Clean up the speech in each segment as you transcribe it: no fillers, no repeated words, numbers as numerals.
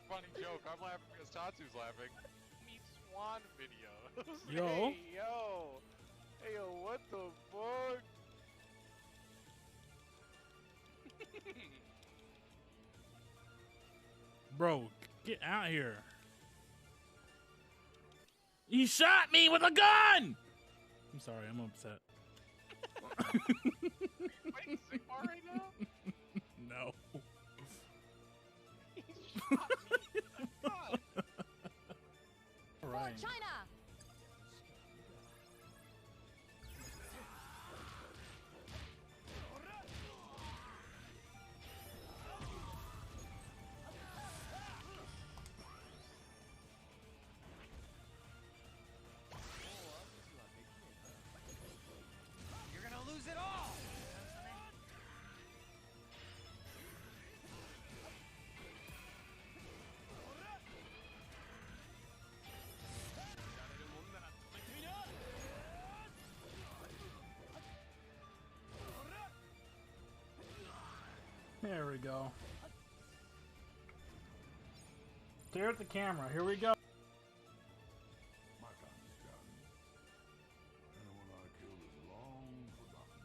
funny joke. I'm laughing because Tatsu's laughing. Me Swan videos. Yo. Hey, yo. Hey, yo, what the fuck? Bro, get out here. He shot me with a gun! I'm sorry, I'm upset. Fighting Sigmar right now? No. He shot me with a gun. All right. China. You're gonna lose it all! There we go. Stare at the camera. Here we go. My time is done. Anyone I killed is long forgotten.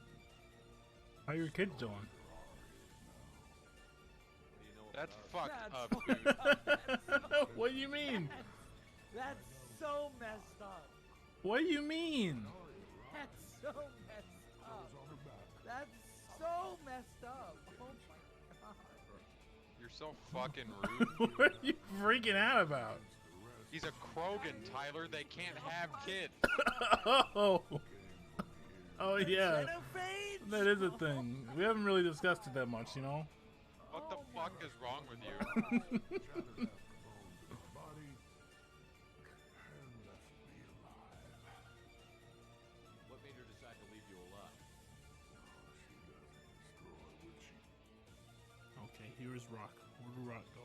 How your kids doing? That's fucked That's up, dude. What do you mean? That's so messed up. What do you mean? That's so messed up. That's so messed up. Oh my god. You're so fucking rude. What are you freaking out about? He's a Krogan, Tyler. They can't have kids. Oh. Oh yeah. Shadow fades? That is a thing. We haven't really discussed it that much, you know? What the fuck is wrong with you? What made her decide to leave you alive? Okay, here is Rock. Where did Rock go?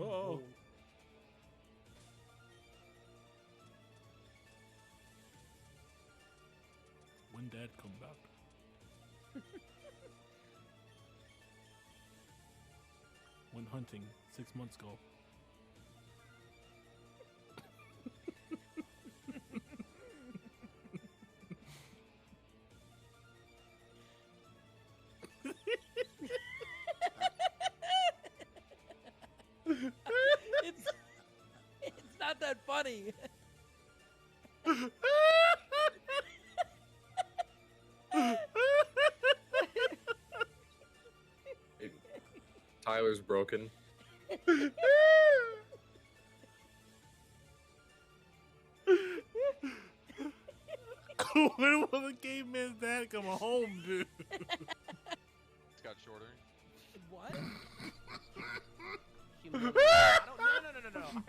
Whoa. When Dad come back? Went hunting 6 months ago. It's not that funny. Tyler's broken. When will the caveman's dad come home, dude? It's got shorter. What? Humiliation. I don't, no. I don't want,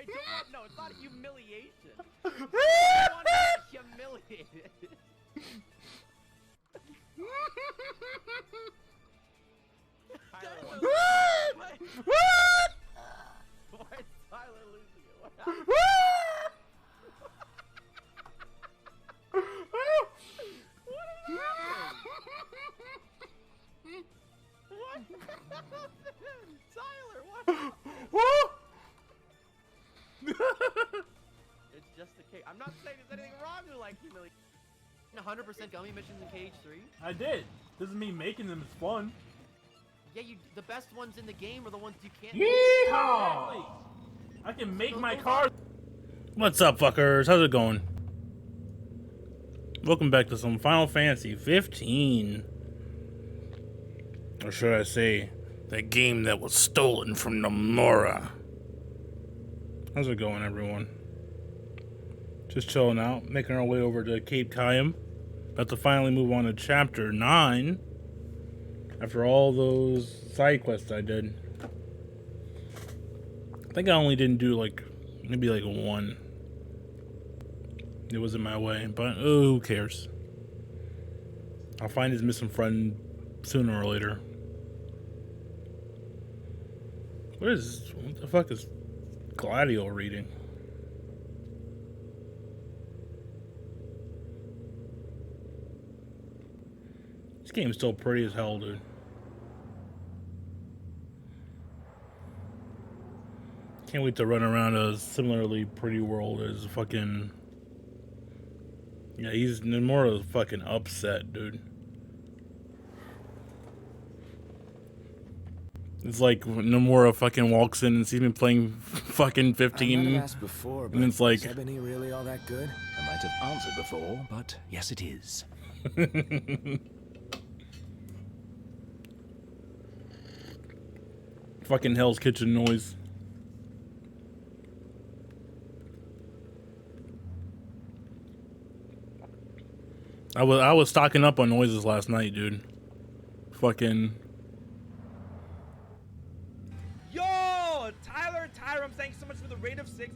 no, it's not humiliation. I don't want to be humiliated. Tyler, why is Tyler losing it? What happened? What happened? Tyler, what happened? It's just a cage. I'm not saying there's anything wrong with like humiliation. 100% gummy missions in Cage 3? I did. Doesn't mean making them is fun. Yeah, the best ones in the game are the ones you can't. Yeehaw! I can make my car. What's up, fuckers? How's it going? Welcome back to some Final Fantasy 15. Or should I say, the game that was stolen from Nomura. How's it going, everyone? Just chilling out, making our way over to Cape Cayam. About to finally move on to Chapter 9. After all those side quests I did. I think I only didn't do maybe one. It was in my way, but who cares? I'll find his missing friend sooner or later. What the fuck is Gladio reading? This game's still pretty as hell, dude. Can't wait to run around a similarly pretty world as fucking. Yeah, he's Nomura's fucking upset, dude. It's like when Nomura fucking walks in and sees me playing fucking I might 15. have asked before, but And it's like- is Ebony really all that good? I might have answered before, but yes, it is. Fucking Hell's Kitchen noise. I was stocking up on noises last night, dude. Fucking. Yo, Tyler, Tylerims, thanks so much for the rate of 6.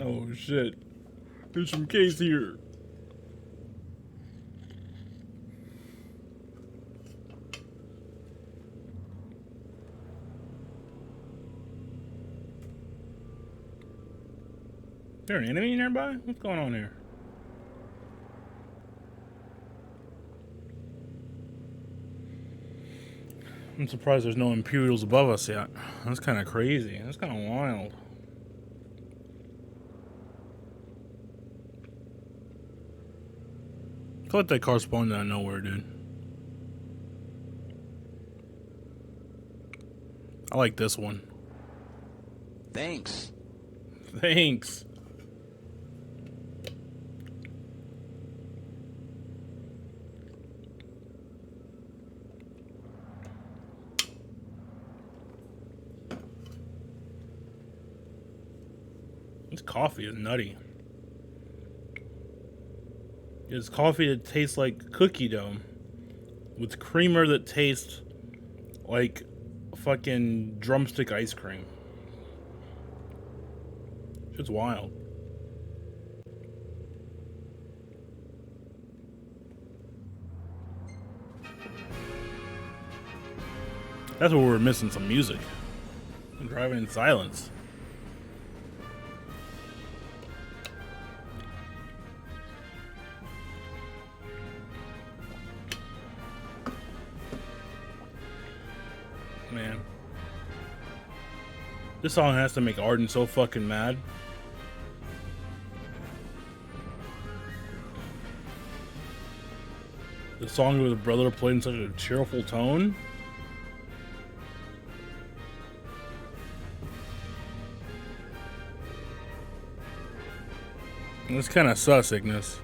Oh shit. There's some case here. Is there an enemy nearby? What's going on here? I'm surprised there's no Imperials above us yet. That's kind of crazy. That's kind of wild. I feel like that car spawned out of nowhere, dude. I like this one. Thanks. Thanks. This coffee is nutty. It's coffee that tastes like cookie dough with creamer that tastes like fucking drumstick ice cream. It's wild. That's where we're missing some music. I'm driving in silence. Man. This song has to make Arden so fucking mad. The song with the brother played in such a cheerful tone. It's kind of sus, Ignis.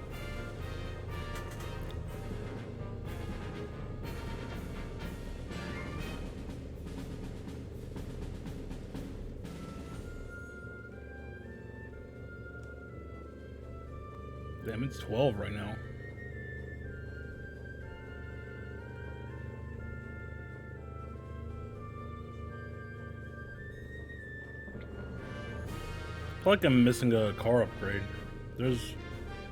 Damn, it's 12 right now. I feel like I'm missing a car upgrade. There's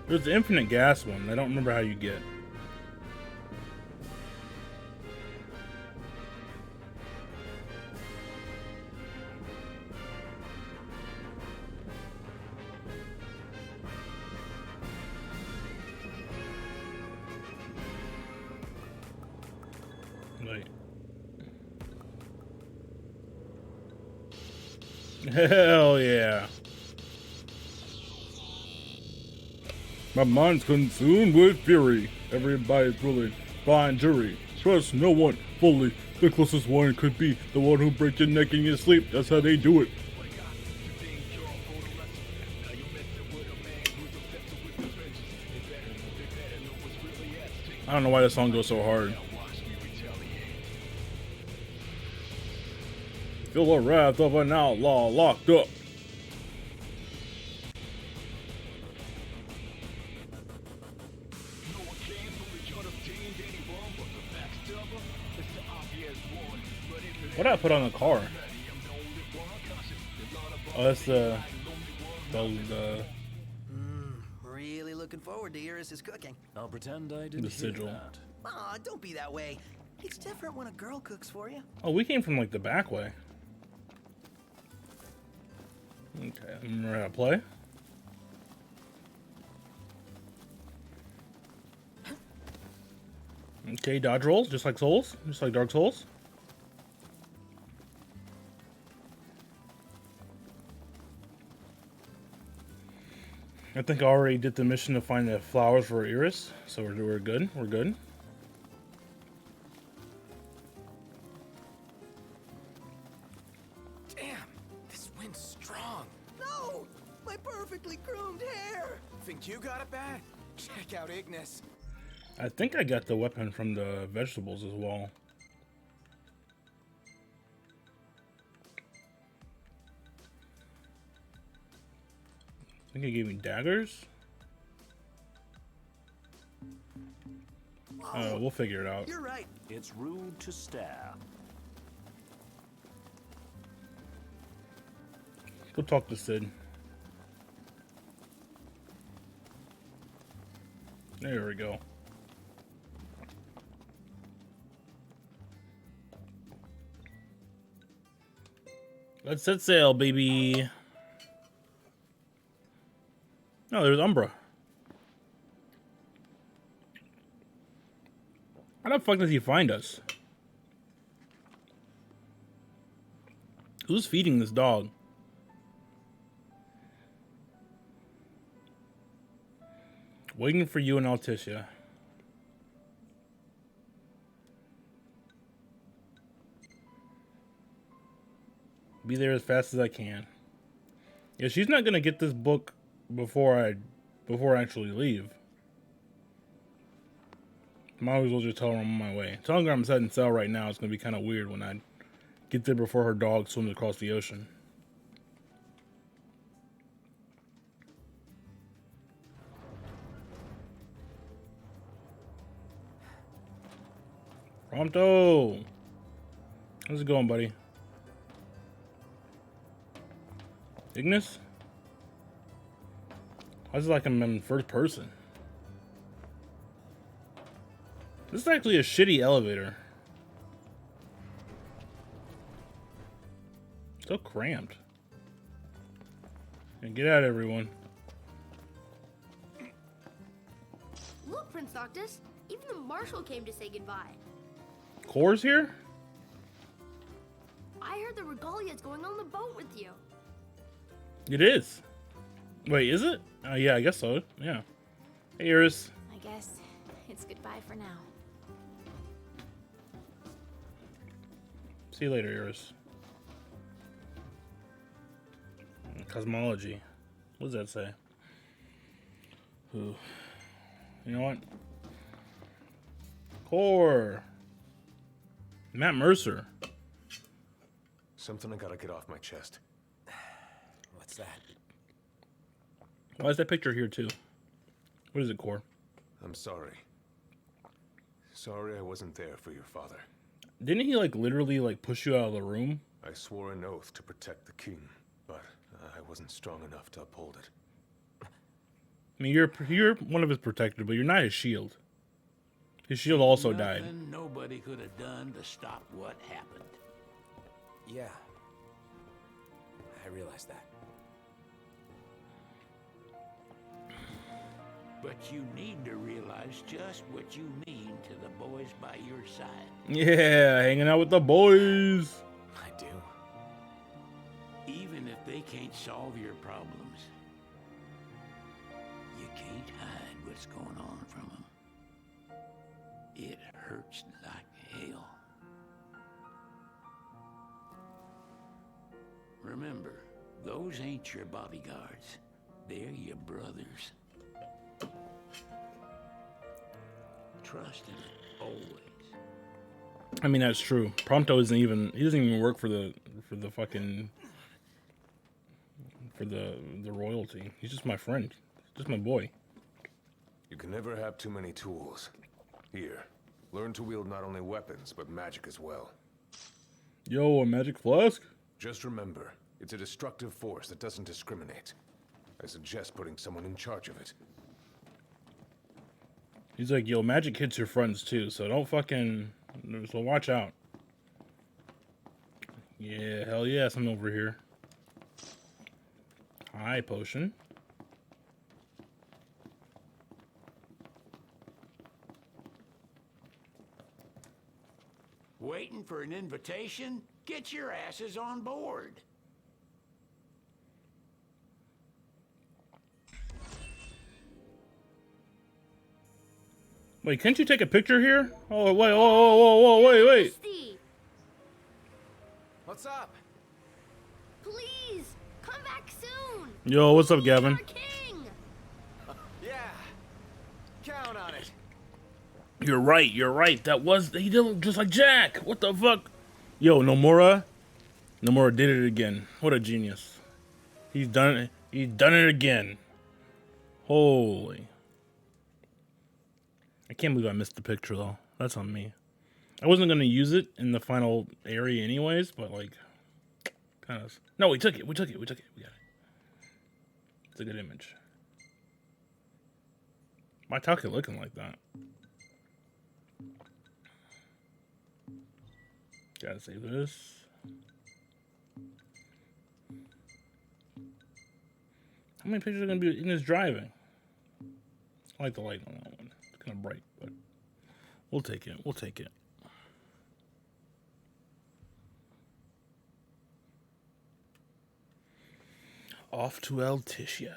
the infinite gas one. I don't remember how you get. Wait. Hell yeah. My mind's consumed with fury. Everybody's willing. Fine jury. Trust no one fully. The closest one could be the one who breaks your neck in your sleep. That's how they do it. I don't know why this song goes so hard. Feel the wrath of an outlaw locked up. What did I put on the car? Oh, that's the Really looking forward to Iris's cooking. I'll pretend I didn't hear sigil. that. Aw, don't be that way. It's different when a girl cooks for you. Oh, we came from like the back way. Okay, remember how to play? Okay, dodge rolls, just like Souls, just like Dark Souls. I think I already did the mission to find the flowers for Iris, so we're good. We're good. Damn, this wind's strong. No! My perfectly groomed hair! Think you got it bad? Check out Ignis. I think I got the weapon from the vegetables as well. I think he gave me daggers. We'll figure it out. You're right. It's rude to stare. Go talk to Sid. There we go. Let's set sail, baby. No, there's Umbra. How the fuck does he find us? Who's feeding this dog? Waiting for you and Altissia. Be there as fast as I can. Yeah, she's not gonna get this book before I actually leave. Might as well just tell her I'm on my way. Telling her I'm setting sail right now is gonna be kind of weird when I get there before her dog swims across the ocean. Prompto! How's it going, buddy? Ignis? How's it like I'm in first person? This is actually a shitty elevator. So cramped. And get out, everyone. Look, Prince Noctis, even the marshal came to say goodbye. Core's here? I heard the Regalia's going on the boat with you. It is. Wait, is it? Yeah, I guess so. Yeah. Hey, Iris. I guess it's goodbye for now. See you later, Iris. Cosmology. What does that say? Ooh. You know what? Core. Matt Mercer. Something I gotta get off my chest. What's that? Why is that picture here too? What is it, Core? I'm sorry. Sorry I wasn't there for your father. Didn't he like literally like push you out of the room? I swore an oath to protect the king, but I wasn't strong enough to uphold it. I mean, you're one of his protectors, but you're not his shield. His shield also died. Nothing nobody could have done to stop what happened. Yeah. I realize that. But you need to realize just what you mean to the boys by your side. Yeah, hanging out with the boys. I do. Even if they can't solve your problems, you can't hide what's going on from them. It hurts like hell. Remember, those ain't your bodyguards. They're your brothers. Trust in it always. I mean, that's true. Prompto isn't even, he doesn't even work for the fucking, for the royalty. He's just my friend. Just my boy. You can never have too many tools. Here, learn to wield not only weapons, but magic as well. Yo, a magic flask? Just remember, it's a destructive force that doesn't discriminate. I suggest putting someone in charge of it. He's like, yo, magic hits your friends too, so don't fucking, so watch out. Yeah, hell yes, I'm over here. Hi, potion. Waiting for an invitation? Get your asses on board. Wait, can't you take a picture here? Oh, wait, whoa, wait. What's up? Please, come back soon. Yo, what's up, Gavin? Our king. Yeah. Count on it. You're right. He did look just like Jack. What the fuck? Yo, Nomura did it again. What a genius. He's done it again. Holy. I can't believe I missed the picture though. That's on me. I wasn't gonna use it in the final area anyways, but like, kind of. No, we took it. We got it. It's a good image. Why talk it looking like that? Gotta save this. How many pictures are gonna be in this driving? I like the light on that one. It's kind of bright, but we'll take it. Off to Altissia.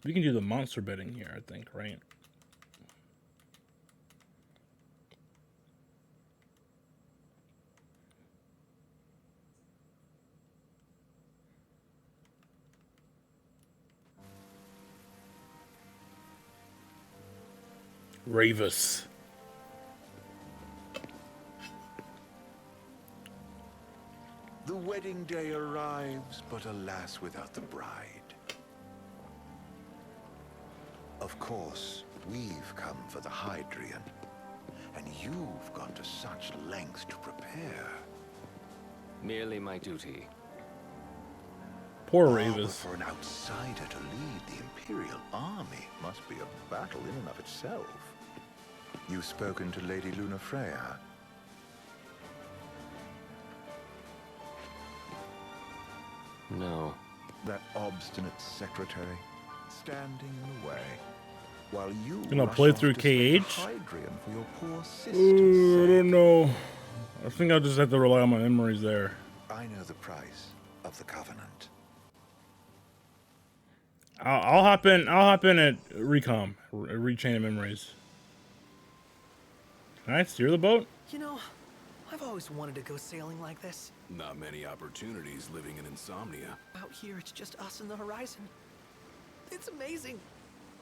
We can do the monster bedding here, I think, right? Regis. The wedding day arrives, but alas, without the bride. Of course, we've come for the Hydrian, and you've gone to such lengths to prepare. Merely my duty. Poor But Regis. for an outsider to lead the Imperial army must be a battle in and of itself. You've spoken to Lady Lunafreya. No. That obstinate secretary, standing in the way, while you Gonna play through KH? Hydrian for your poor sister's I don't sake. know. I think I'll just have to rely on my memories there. I know the price of the Covenant. I'll hop in at Recom, Rechain of Memories. Can I steer the boat? You know, I've always wanted to go sailing like this. Not many opportunities living in insomnia. Out here, it's just us and the horizon. It's amazing.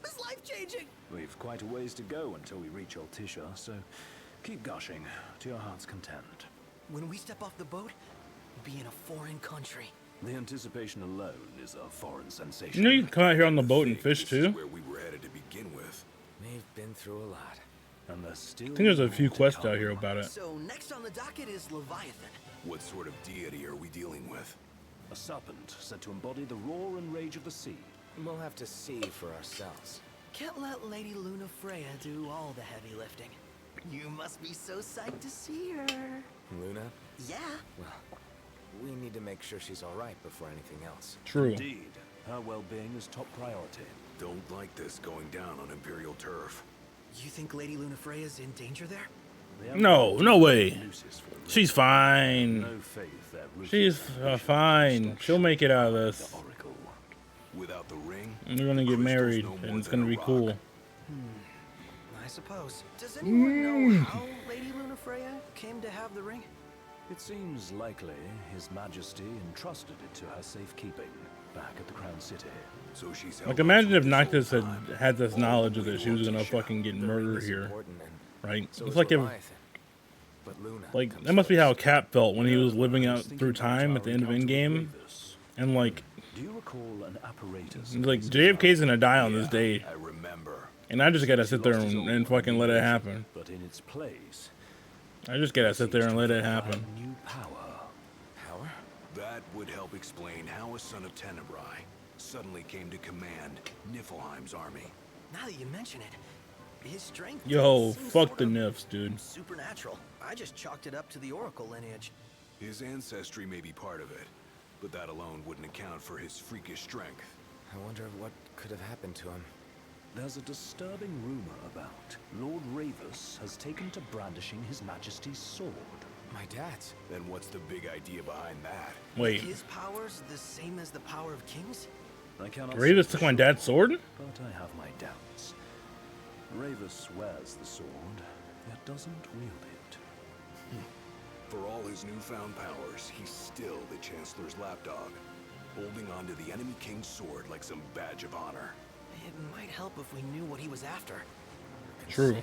It's life-changing. We've quite a ways to go until we reach Altissia, so keep gushing to your heart's content. When we step off the boat, we'll be in a foreign country. The anticipation alone is a foreign sensation. You know you can come out here on the boat and fish too? Where we were headed to begin with. We've been through a lot. And there's still I think there's a few more to quests come. out here about it. So next on the docket is Leviathan. What sort of deity are we dealing with? A serpent said to embody the roar and rage of the sea. We'll have to see for ourselves. Can't let Lady Lunafreya do all the heavy lifting. You must be so psyched to see her. Luna? Yeah. Well, we need to make sure she's alright before anything else. True. Indeed, her well-being is top priority. Don't like this going down on Imperial turf. You think Lady Lunafreya's in danger there? No way. She's fine. No faith that She's fine. She'll make it out of this. Oracle. Without the ring, And they're gonna get married, and it's gonna be cool. I suppose. Does anyone know how Lady Lunafreya came to have the ring? It seems likely His Majesty entrusted it to her safekeeping back at the Crown City. So she's Like, imagine if Noctis had this knowledge of this, she was gonna fucking get murdered here, right? It's like if, that must be how Cap felt when he was living out through time at the end of Endgame, and like, Do you recall an apparatus? like JFK's gonna die on this day, I remember. and I just gotta sit there and fucking let it happen. But in its place, I just gotta sit there and let it happen. new power. Power? That would help explain how a son of Tenebrae suddenly came to command Niflheim's army. Now that you mention it, his strength. Yo, seems fuck sort the of Nifs, dude. supernatural. I just chalked it up to the Oracle lineage. His ancestry may be part of it, but that alone wouldn't account for his freakish strength. I wonder what could have happened to him. There's a disturbing rumor about Lord Regis has taken to brandishing His Majesty's sword. My dad's. Then what's the big idea behind that? Wait, His powers the same as the power of kings? I cannot Regis say took for my sure, dad's sword? but I have my doubts. Regis wears the sword, yet doesn't wield it. For all his newfound powers, he's still the Chancellor's lapdog, holding on to the enemy king's sword like some badge of honor. It might help if we knew what he was after. True.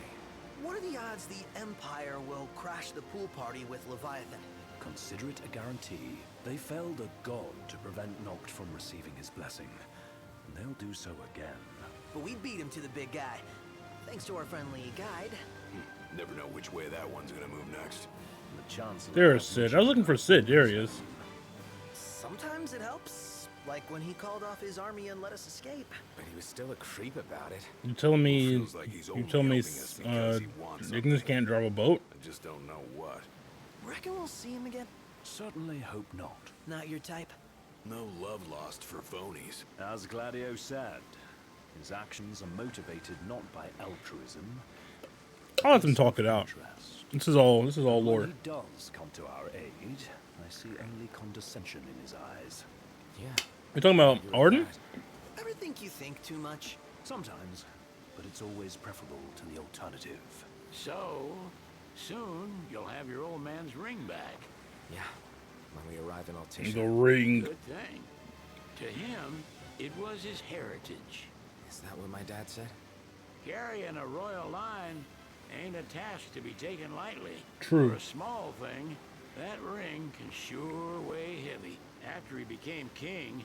What are the odds the Empire will crash the pool party with Leviathan? Consider it a guarantee. They felled a god to prevent Noct from receiving his blessing. And they'll do so again. But we beat him to the big guy, thanks to our friendly guide. Never know which way that one's gonna move next. The Chancellor There's Sid. I was looking for Sid. There he is. Sometimes it helps, like when he called off his army and let us escape. But he was still a creep about it. You telling me? Feels like he's You only telling me? helping us because he wants Ignis something. can't drive a boat? I just don't know what. Reckon we'll see him again? Certainly hope not. Not your type? No love lost for phonies. As Gladio said, his actions are motivated not by altruism. I'll let them talk it out. This is all When lore. he does come to our aid, I see only condescension in his eyes. Yeah. You talking about Arden? Ever think you think too much? Sometimes, but it's always preferable to the alternative. So, soon you'll have your old man's ring back. Yeah. When we arrive in Altissia. The ring. Good thing. To him, it was his heritage. Is that what my dad said? Carrying a royal line ain't a task to be taken lightly. True. For a small thing, that ring can sure weigh heavy. After he became king,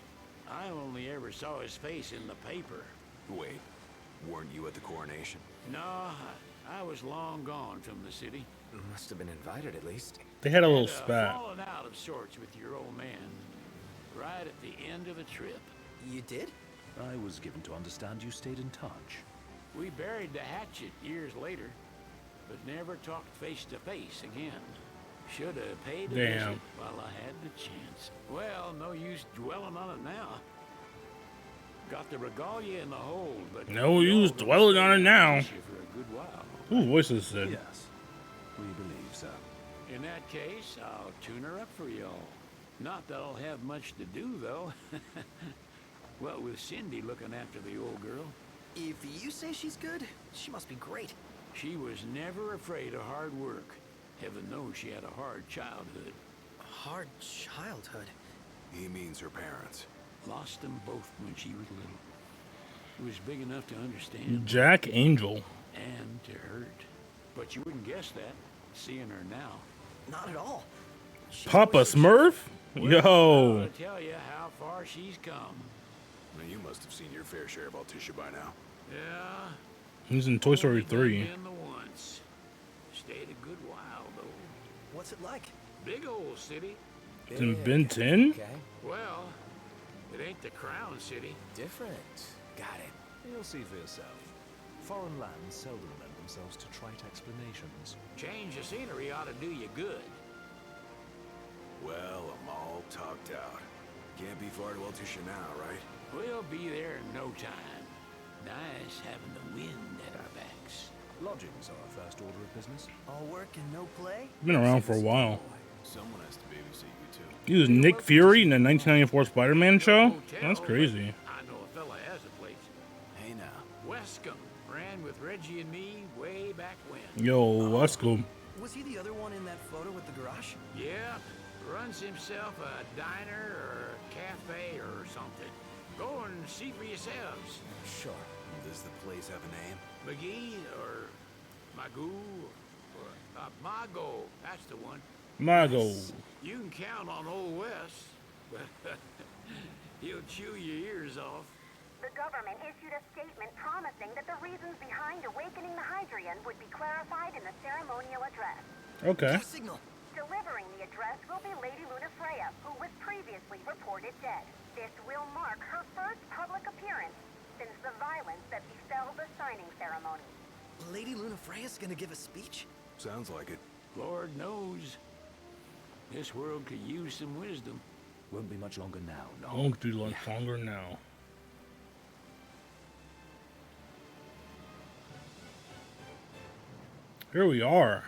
I only ever saw his face in the paper. Wait, weren't you at the coronation? No, I was long gone from the city. Must have been invited at least. They had a little Had, spat. fallen out of sorts with your old man, right at the end of the trip. You did? I was given to understand you stayed in touch. We buried the hatchet years later, but never talked face to face again. Should have paid a Damn. visit while I had the chance. Well, no use dwelling on it now. Got the regalia in the hold, but No use dwelling on it now. For a good while. Whose voice is Sid? Yes, we believe so. In that case, I'll tune her up for y'all. Not that I'll have much to do, though. Well, with Cindy looking after the old girl. If you say she's good, she must be great. She was never afraid of hard work. Heaven knows she had a hard childhood. Hard childhood? He means her parents. Lost them both when she was little. She was big enough to understand. Jack Angel. And to hurt. But you wouldn't guess that, seeing her now. Not at all. Papa Smurf? Yo. I'll tell you how far she's come. Now, you must have seen your fair share of Altissia by now. Yeah. He's in Toy Story only 3. been the once. Stayed a good while, though. What's it like? Big old city. It's in Ben 10? Okay. Well, it ain't the Crown City. Different. Got it. You'll see for yourself. Foreign lands seldom lend themselves to trite explanations. Change of scenery ought to do you good. Well, I'm all talked out. Can't be far to Altissia now, right? We'll be there in no time. Nice having the wind at our backs. Lodgings are our first order of business. All work and no play? Been around for a while. Someone has to babysit you too. He was Nick Fury in the 1994 Spider-Man show? That's crazy. I know a fella has a place. Hey now. Weskham ran with Reggie and me way back when. Yo, Weskham. Was he the other one in that photo with the garage? Yeah, runs himself a diner or a cafe or something. Go and see for yourselves. Sure. Does the place have a name? McGee or Maagho or Maagho. That's the one. Maagho. You can count on old Wes, but he'll chew your ears off. The government issued a statement promising that the reasons behind awakening the Hydrian would be clarified in the ceremonial address. Okay. Signal. Delivering the address will be Lady Lunafreya, who was previously reported dead. This will mark her first public appearance since the violence that befell the signing ceremony. Lady Lunafreya's gonna give a speech? Sounds like it. Lord knows. This world could use some wisdom. Won't be much longer now, no. Won't be much longer now. Here we are.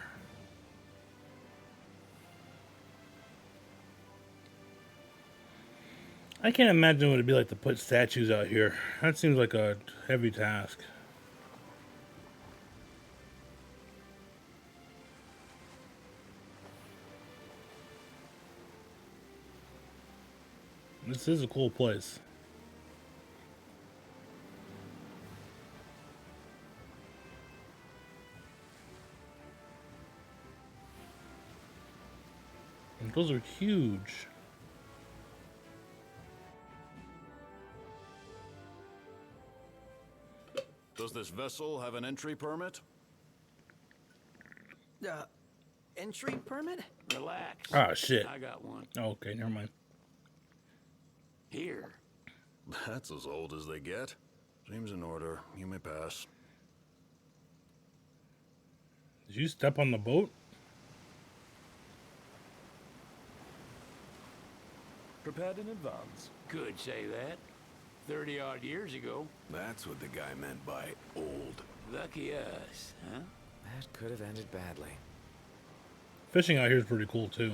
I can't imagine what it'd be like to put statues out here. That seems like a heavy task. This is a cool place. And those are huge. Does this vessel have an entry permit? Entry permit? Relax. Ah, shit. I got one. Oh, okay, never mind. Here. That's as old as they get. Seems in order. You may pass. Did you step on the boat? Prepared in advance. Could say that. 30-odd years ago. That's what the guy meant by old. Lucky us, huh? That could have ended badly. Fishing out here is pretty cool too.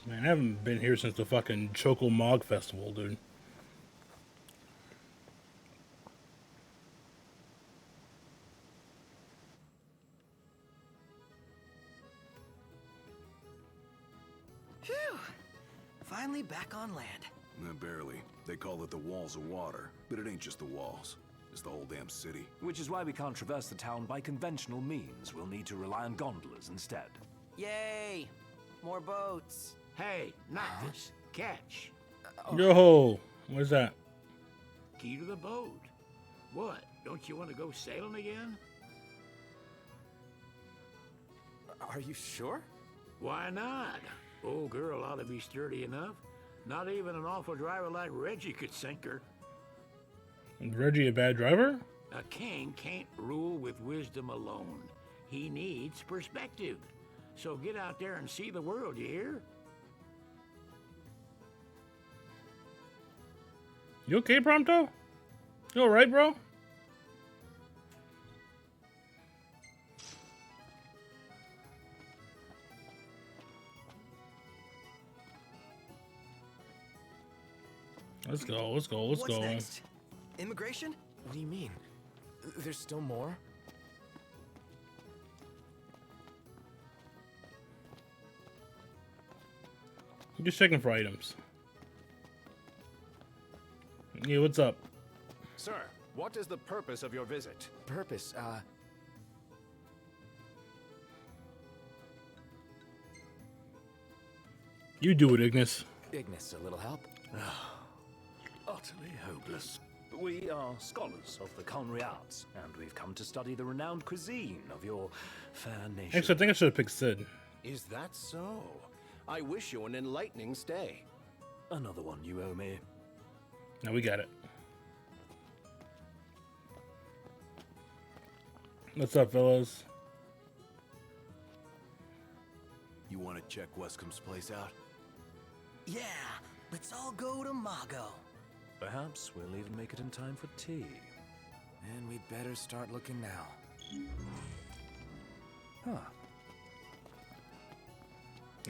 Man, I haven't been here since the fucking Choco Maagho festival, dude. Phew! Finally back on land. Barely. They call it the walls of water, but it ain't just the walls. It's the whole damn city. Which is why we can't traverse the town by conventional means. We'll need to rely on gondolas instead. Yay! More boats. Hey, not this. Catch. Yo, what's that? Key to the boat. What? Don't you want to go sailing again? Are you sure? Why not? Old girl ought to be sturdy enough. Not even an awful driver like Regis could sink her. Is Reggie a bad driver? A king can't rule with wisdom alone. He needs perspective. So get out there and see the world, you hear? You okay, Prompto? You alright, bro? Let's go, let's go, let's What's go. next? Immigration? What do you mean? There's still more? I'm just checking for items. Yeah, what's up? Sir, what is the purpose of your visit? Purpose, You do it, Ignis. Ignis, a little help? Utterly hopeless. We are scholars of the culinary arts, and we've come to study the renowned cuisine of your fair nation. Actually, I think I should have picked Sid. Is that so? I wish you an enlightening stay. Another one you owe me. Now we got it. What's up, fellas? You want to check Weskham's place out? Yeah, let's all go to Maagho. Perhaps we'll even make it in time for tea. And we'd better start looking now. Huh.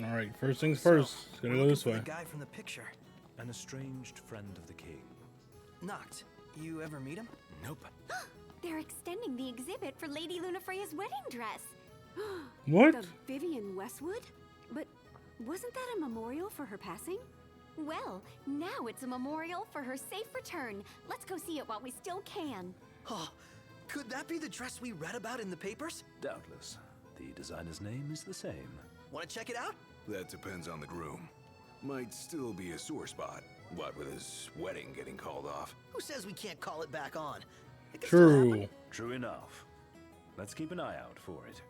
Alright, first things first. Gotta go this way. The guy from the picture. An estranged friend of the king. Noct. You ever meet him? Nope. They're extending the exhibit for Lady Lunafreya's wedding dress. What? The Vivian Westwood? But wasn't that a memorial for her passing? Well, now it's a memorial for her safe return. Let's go see it while we still can. Oh, could that be the dress we read about in the papers? Doubtless. The designer's name is the same. Want to check it out? That depends on the groom. Might still be a sore spot. What with his wedding getting called off? Who says we can't call it back on? It can still True. happen. True enough. Let's keep an eye out for it.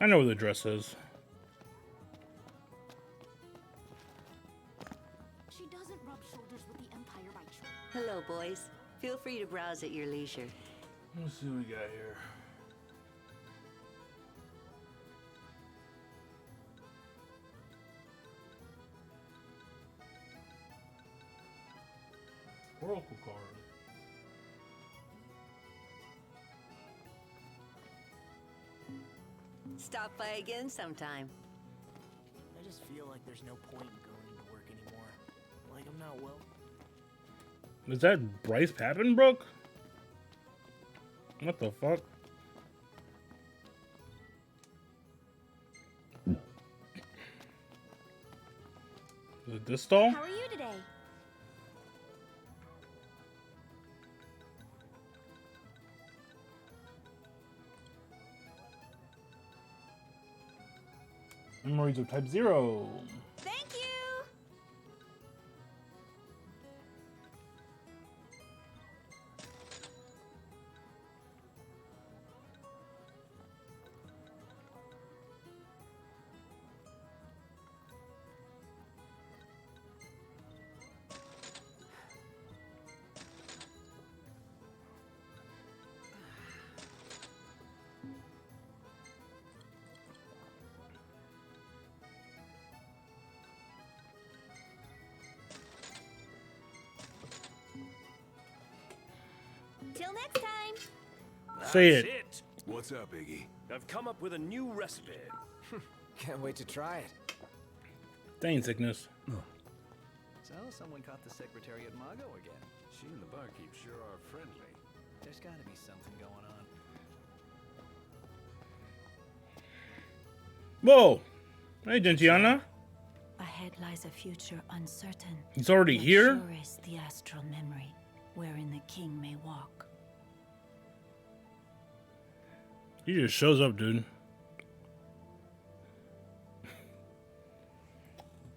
I know where the dress is. She doesn't rub shoulders with the Empire by choice. Hello, boys. Feel free to browse at your leisure. Let's see what we got here. Oracle card. Stop by again sometime. I just feel like there's no point in going into work anymore. Like I'm not well. Is that Bryce Pappenbrook? What the fuck? Is it this stall? How are you today? Memories of Type 0. Thank you! Till next time! Say That's it. What's up, Iggy? I've come up with a new recipe. Can't wait to try it. Dang sickness. So someone caught the Secretary at Maagho again. She and the barkeep sure are friendly. There's gotta be something going on. Whoa! Hey, Gentiana. Ahead lies a future uncertain. He's already yet here? Sure is the astral memory, wherein the king may walk. He just shows up, dude.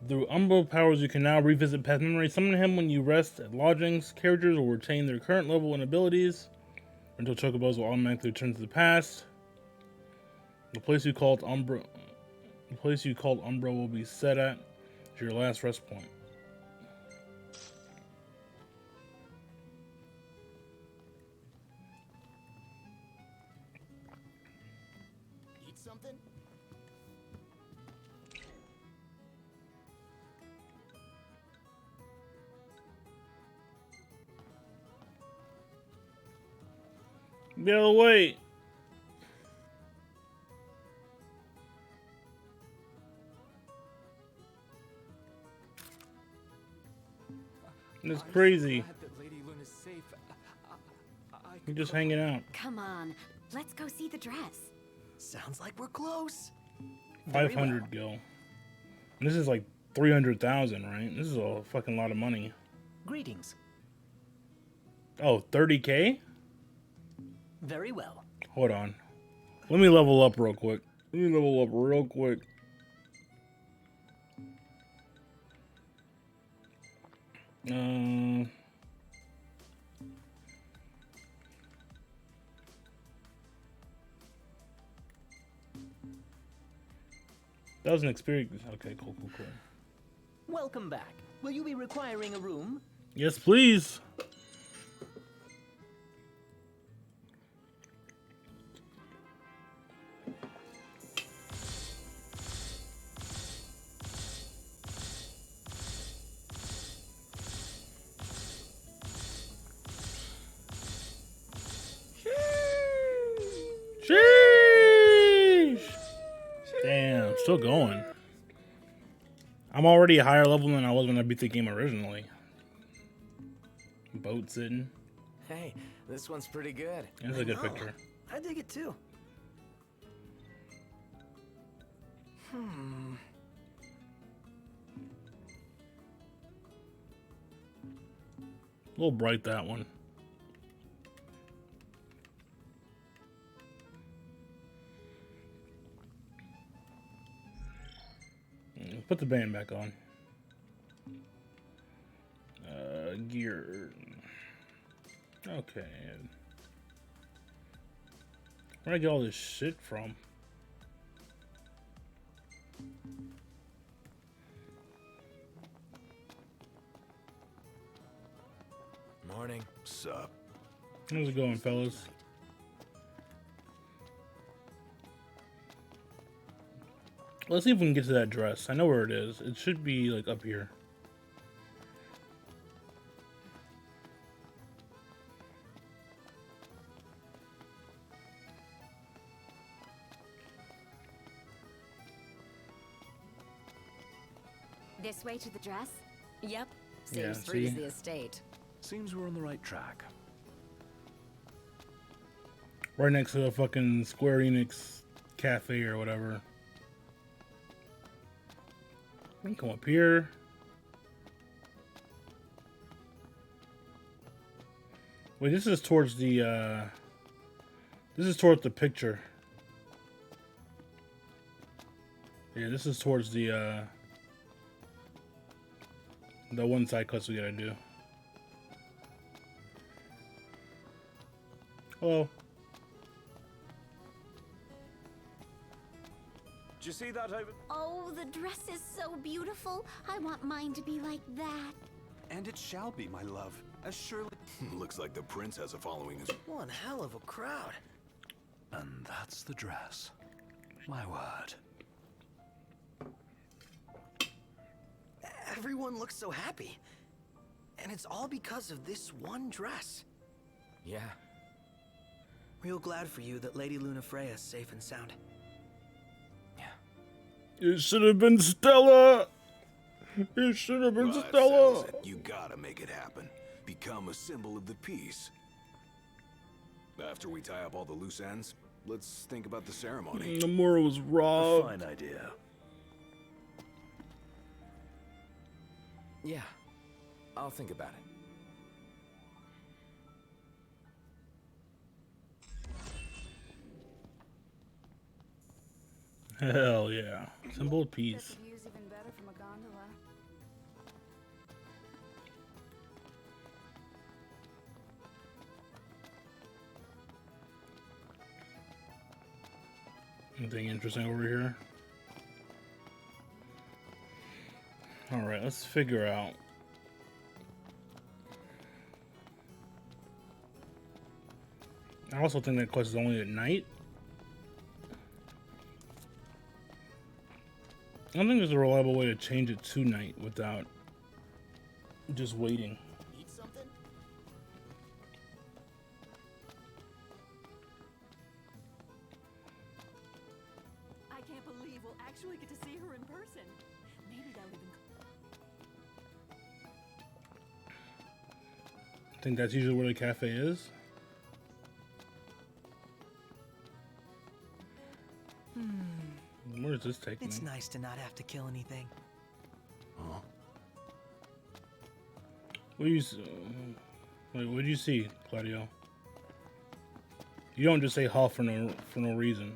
Through Umbral powers, you can now revisit past memories. Summon him when you rest at lodgings. Characters will retain their current level and abilities until chocobos will automatically return to the past. The place you called Umbra will be set at your last rest point. Eat something? Get out of the way. It's crazy. You're just hanging out. Come on, let's go see the dress. Sounds like we're close. 500 gil. And this is like 300,000, right? This is a fucking lot of money. Greetings. Oh, 30K? Very well. Hold on. Let me level up real quick. That was an experience. Okay, cool. Welcome back. Will you be requiring a room? Yes, please. Sheesh! Damn, still going. I'm already a higher level than I was when I beat the game originally. Boat sitting. Hey, this one's pretty good. That's a good picture. I dig it too. A little bright, that one. Put the band back on. Gear. Okay. Where'd I get all this shit from? Morning. Sup? How's it going, fellas? Let's see if we can get to that dress. I know where it is. It should be like up here. This way to the dress? Yep. Yeah, Saves 3 is see? the estate. Seems we're on the right track. Right next to the fucking Square Enix cafe or whatever. I can come up here. Wait, this is towards the picture. Yeah, this is towards the one side quest we gotta do. Hello. Did you see that over? Oh, the dress is so beautiful. I want mine to be like that. And it shall be, my love. As surely... Looks like the prince has a following as... One hell of a crowd. And that's the dress. My word. Everyone looks so happy. And it's all because of this one dress. Yeah. Real glad for you that Lady Lunafreya is safe and sound. It should have been Stella. It should have been Well, that Stella. settles it. You gotta make it happen. Become a symbol of the peace. After we tie up all the loose ends, let's think about the ceremony. Nomura was robbed. Fine idea. Yeah. I'll think about it. Hell yeah. Symbol of peace. The view's even better from a gondola. Anything interesting over here? Alright, let's figure out. I also think that quest is only at night. I don't think there's a reliable way to change it to night without just waiting. Need something? I can't believe we'll actually get to see her in person. Maybe they'll even... I think that's usually where the cafe is. Where does this take me? It's nice to not have to kill anything. Huh? What do you wait? What do you see, Claudio? You don't just say "huh" for no reason.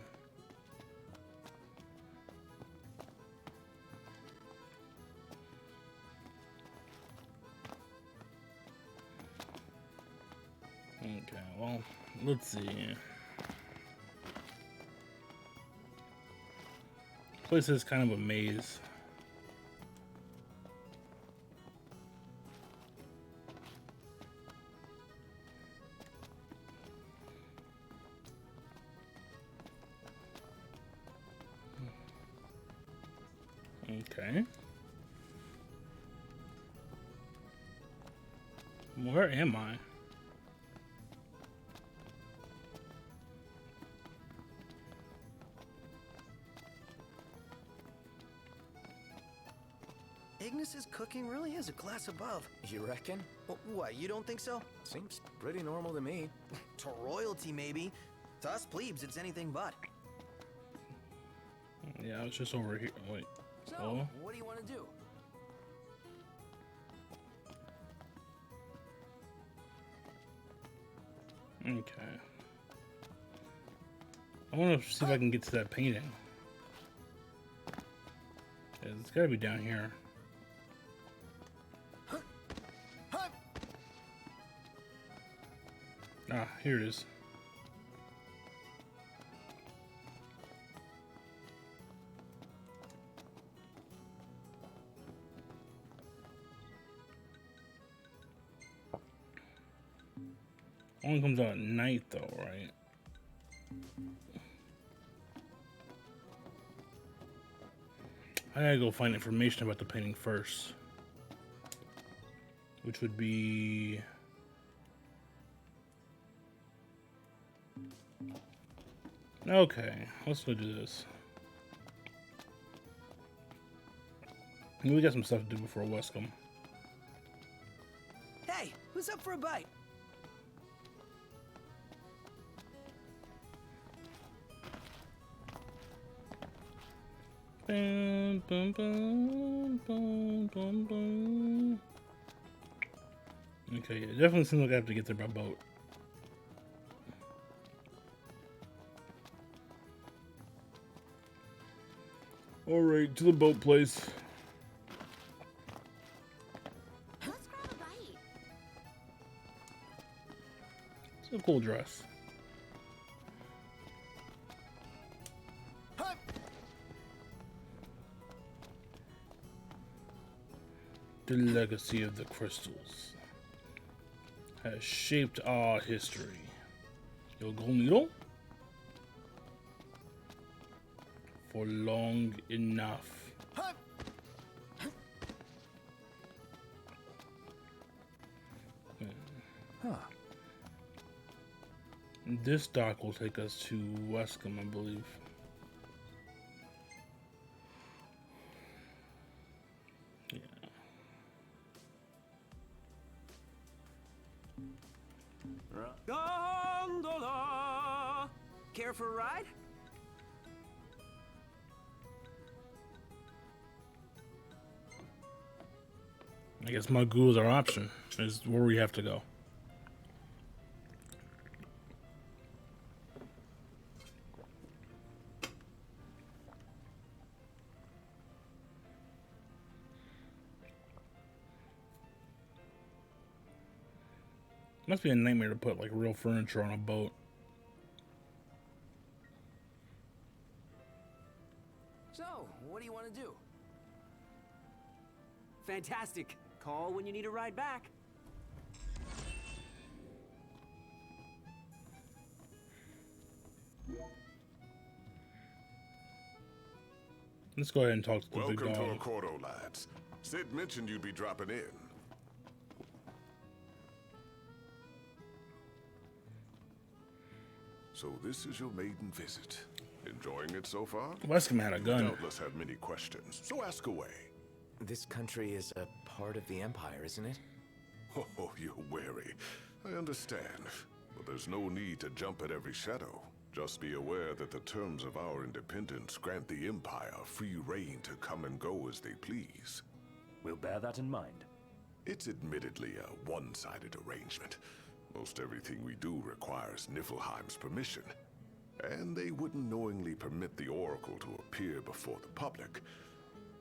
Okay, well, let's see. This place is kind of a maze. Okay. Where am I? Ignis's cooking really is a class above. You reckon? What, you don't think so? Seems pretty normal to me. To royalty, maybe. To us plebes, it's anything but. Yeah, I was just over here. Wait. So, Oh. what do you want to do? Okay. I want to see if I can get to that painting. Yeah, it's got to be down here. Ah, here it is. Only comes out at night though, right? I gotta go find information about the painting first. Which would be... Okay, let's go do this. We got some stuff to do before Weskham. Hey, who's up for a bite? Bum, bum, bum, bum, bum, bum. Okay, it definitely seems like I have to get there by boat. Alright, to the boat place. Let's grab a bite. It's a cool dress. The legacy of the crystals has shaped our history. Your gold needle? For long enough. This dock will take us to Weskham, I believe. Yeah. Gondola! Care for a ride? I guess Maagho is our option, is where we have to go. Must be a nightmare to put like real furniture on a boat. So, what do you want to do? Fantastic. Call when you need a ride back. Let's go ahead and talk to the big Welcome dog. to Accordo, lads. Sid mentioned you'd be dropping in. So this is your maiden visit. Enjoying it so far? Weskham had a You gun. doubtless have many questions, so ask away. This country is a part of the Empire, isn't it? Oh, you're wary. I understand. But there's no need to jump at every shadow. Just be aware that the terms of our independence grant the Empire free reign to come and go as they please. We'll bear that in mind. It's admittedly a one-sided arrangement. Most everything we do requires Niflheim's permission. And they wouldn't knowingly permit the Oracle to appear before the public.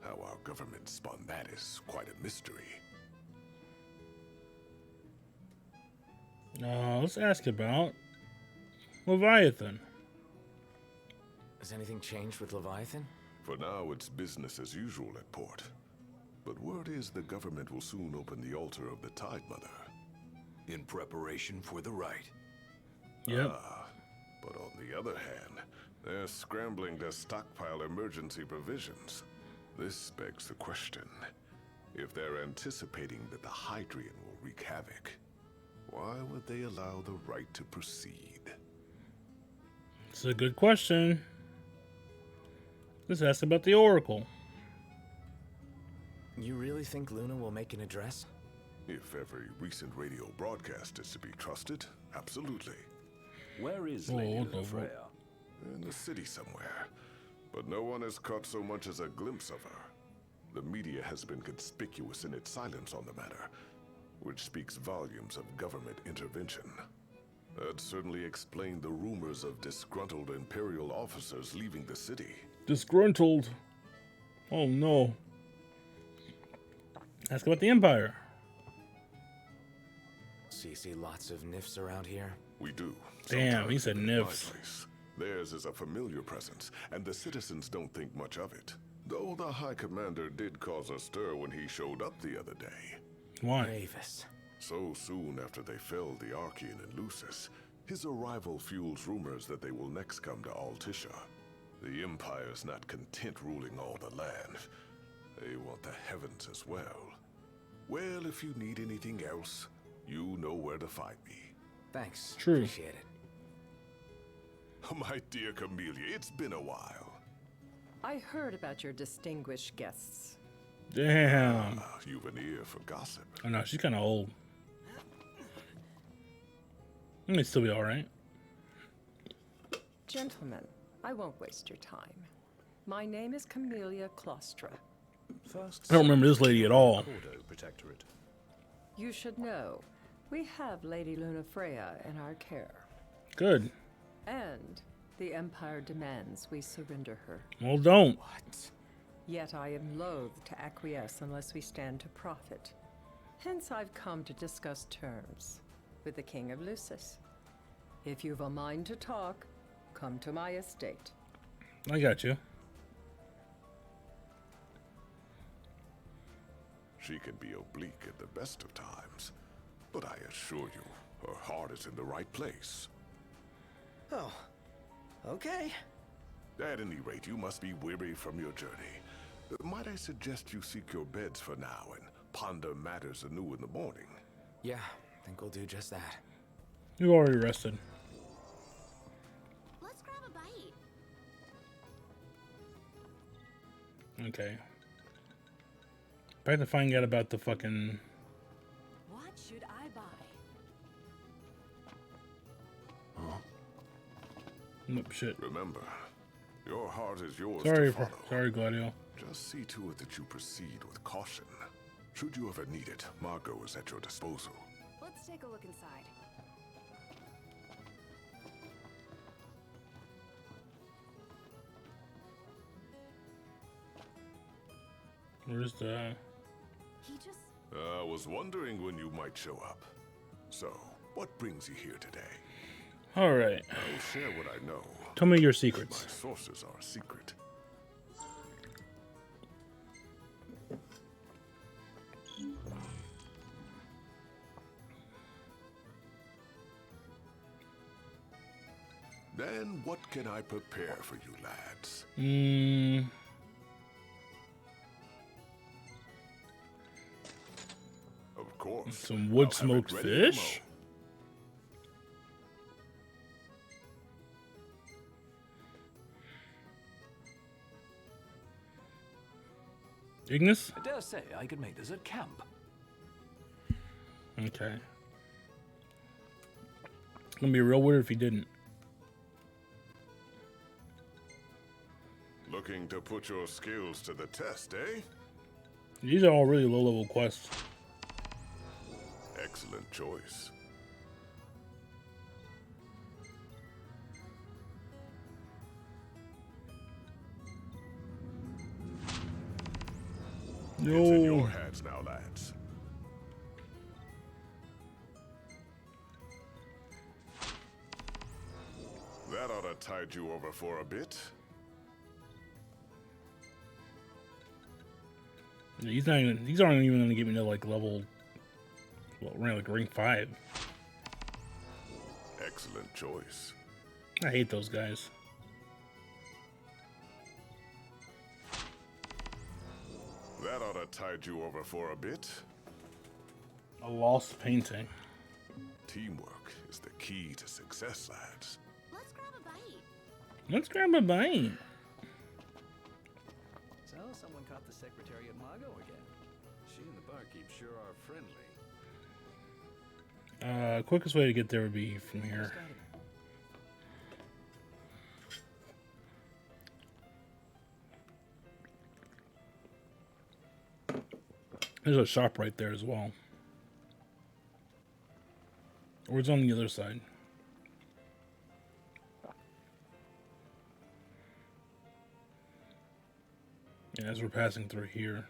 How our government spun that is quite a mystery. Let's ask about Leviathan. Has anything changed with Leviathan? For now, it's business as usual at port. But word is the government will soon open the altar of the Tide Mother. In preparation for the rite. Yep. But on the other hand, they're scrambling to stockpile emergency provisions. This begs the question, if they're anticipating that the Hydrian will wreak havoc, why would they allow the rite to proceed? It's a good question. Let's ask about the Oracle. You really think Luna will make an address? If every recent radio broadcast is to be trusted, absolutely. Where is Lady Lunafreya? In the city somewhere. But no one has caught so much as a glimpse of her. The media has been conspicuous in its silence on the matter, which speaks volumes of government intervention. That certainly explained the rumors of disgruntled Imperial officers leaving the city. Disgruntled. Oh no. Ask about the Empire. So you see lots of nifs around here? We do. Damn, he said Sometimes even in my nifs. place. Theirs is a familiar presence, and the citizens don't think much of it. Though the High Commander did cause a stir when he showed up the other day. Why? Mavis. So soon after they felled the Archean and Lucis, his arrival fuels rumors that they will next come to Altissia. The Empire's not content ruling all the land. They want the heavens as well. Well, if you need anything else, you know where to find me. Thanks. True. Appreciate it. My dear Camellia, it's been a while. I heard about your distinguished guests. Damn. You've an ear for gossip. I know, she's kind of old. It may still be alright. Gentlemen, I won't waste your time. My name is Camellia Claustra. I don't remember this lady at all. Protectorate. You should know, we have Lady Lunafreya in our care. Good. And the Empire demands we surrender her. Well, don't. What? Yet I am loath to acquiesce unless we stand to profit. Hence I've come to discuss terms with the King of Lucis. If you've a mind to talk, come to my estate. I got you. She can be oblique at the best of times, but I assure you, her heart is in the right place. Oh, okay. At any rate, you must be weary from your journey. Might I suggest you seek your beds for now and ponder matters anew in the morning? Yeah, I think we'll do just that. You already rested. Let's grab a bite. Okay. Back to find out about the fucking... What should I buy? Nope, shit. Remember, your heart is yours Sorry, to follow. sorry, Gladio. Just see to it that you proceed with caution. Should you ever need it, Maagho is at your disposal. Let's take a look inside. Where's the... He just... I was wondering when you might show up. So, what brings you here today? Alright. I'll share what I know. Tell me your secrets. My sources are secret. Then what can I prepare for you lads? Of course. Some wood smoked fish? Ignis? I dare say I could make this at camp. Okay. It's gonna be real weird if he didn't. Looking to put your skills to the test, eh? These are all really low-level quests. Excellent choice. It's in your hands now, lads. That ought to tide you over for a bit. These aren't even gonna get me to like level, well, like ring 5. Excellent choice. I hate those guys. That ought to tide you over for a bit. A lost painting. Teamwork is the key to success, lads. Let's grab a bite. Let's grab a bite. So, someone caught the Secretary of Maagho again. She and the barkeep sure are friendly. Quickest way to get there would be from here. There's a shop right there as well. Or it's on the other side. Yeah, as we're passing through here.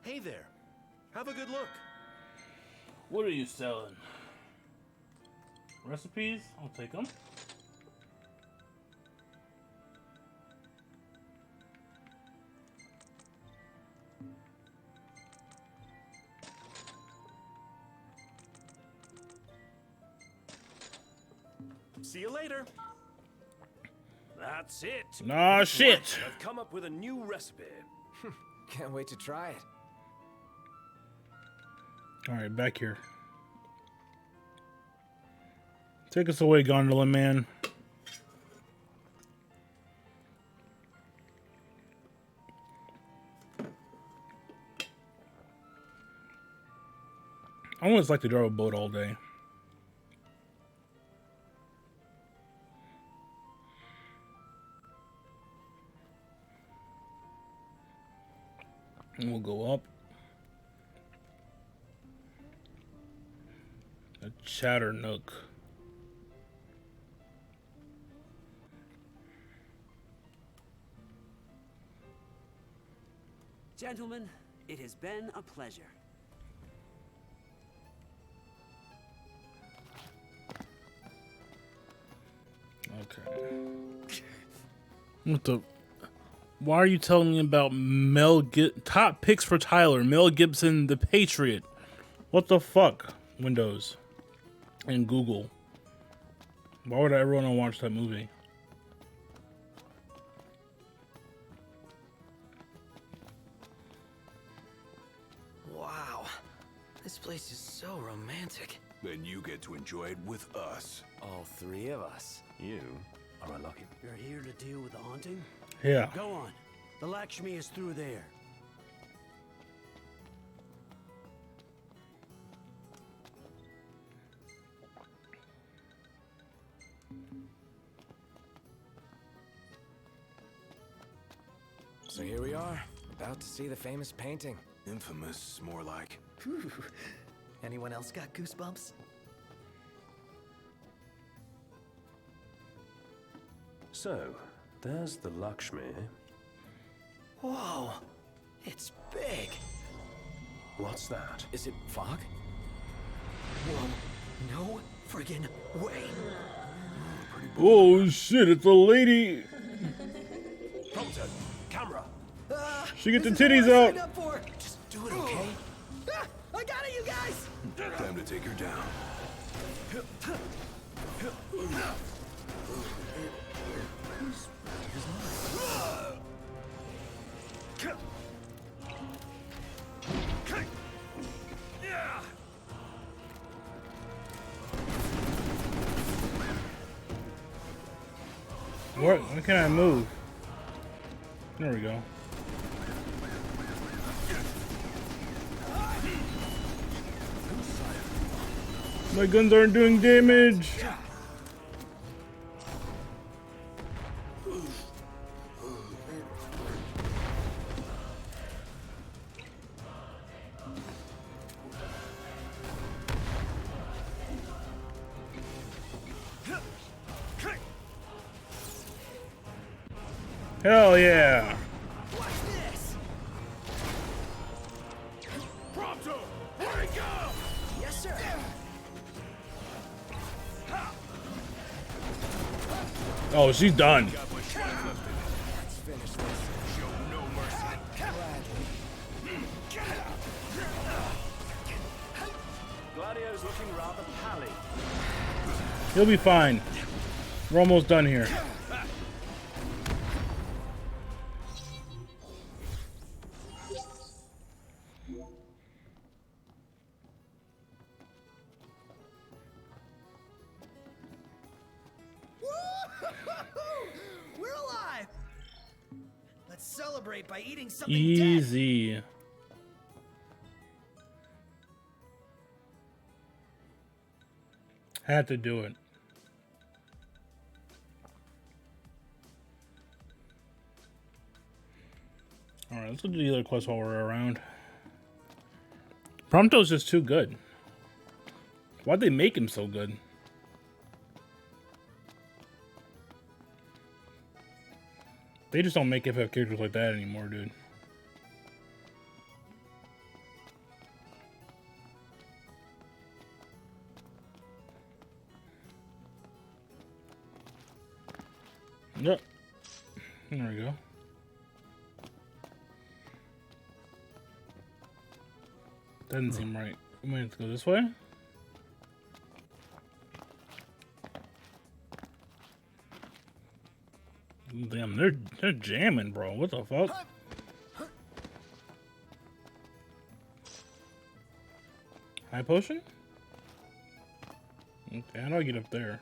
Hey there. Have a good look. What are you selling? Recipes? I'll take them. See you later. That's it. Nah, shit. Right, I've come up with a new recipe. Can't wait to try it. Alright, back here. Take us away, Gondola Man. I always like to drive a boat all day. And we'll go up. A chatter nook. Gentlemen, it has been a pleasure. Okay. What the? Why are you telling me about top picks for Tyler? Mel Gibson, The Patriot. What the fuck? Windows and Google. Why would I ever want to watch that movie? Wow. This place is so romantic. Then you get to enjoy it with us. All three of us. You are a lucky. You're here to deal with the haunting? Yeah. Go on. The Lakshmi is through there. So here we are, about to see the famous painting. Infamous, more like. Whew. Anyone else got goosebumps? So, there's the Lakshmi. Whoa, it's big. What's that? Is it fog? Whoa, no friggin' way. Oh shit, it's a lady. Prompter, camera. She get the titties out. Just do it, okay? I got it, you guys! Time to take her down. Where can I move? There we go. My guns aren't doing damage. Hell yeah. Watch this! Prompto, wake up! Yes, sir. Oh, she's done. Let's finish this. Show no mercy. Gladio's looking rather pally. He'll be fine. We're almost done here. We're alive! Let's celebrate by eating something dead. Easy. Had to do it. Alright, let's do the other quest while we're around. Prompto's just too good. Why'd they make him so good? They just don't make FF characters like that anymore, dude. Yep. There we go. Doesn't seem right. We might have to go this way. Damn, they're jamming, bro. What the fuck? High potion? Okay, how do I get up there?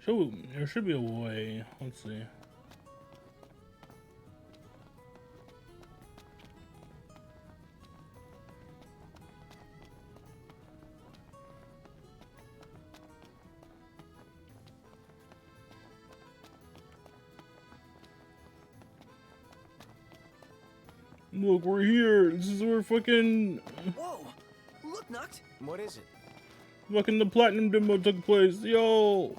There should be a way. Let's see. Look, we're here. This is where fucking... Whoa! Look, Nuct! What is it? Fucking the platinum demo took place. Yo!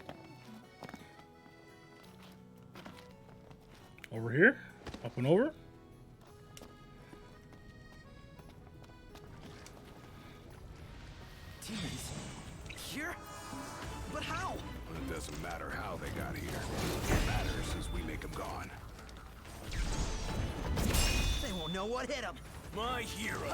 Over here? Up and over? Demons? Here? But how? It doesn't matter how they got here. What matters is we make them gone. They won't know what hit them. My hero.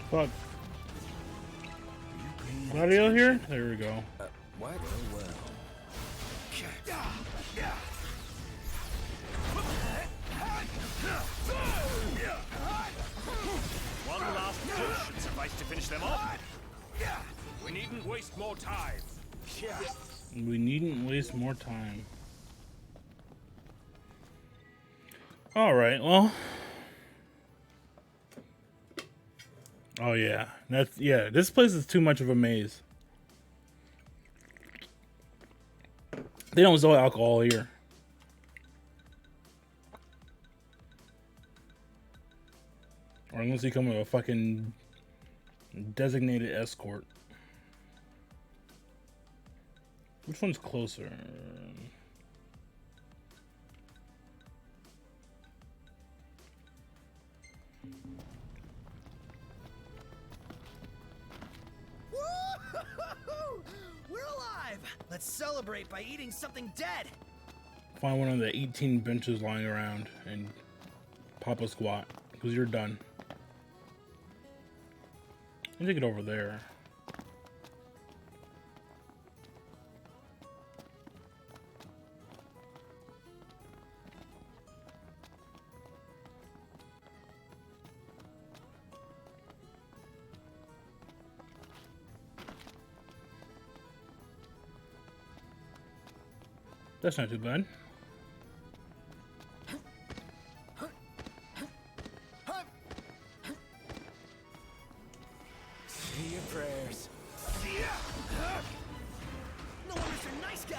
Fuck. Audio here? There we go. What? Well. One last push should suffice to finish them off. We needn't waste more time. We needn't waste more time. Alright, well. Oh yeah. This place is too much of a maze. They don't sell alcohol here. Or unless you come with a fucking designated escort. Which one's closer? Woo-hoo-hoo-hoo! We're alive! Let's celebrate by eating something dead! Find one of the 18 benches lying around and pop a squat, because you're done. I think it over there. That's not too bad. Say your prayers. No wonder you're a nice guy.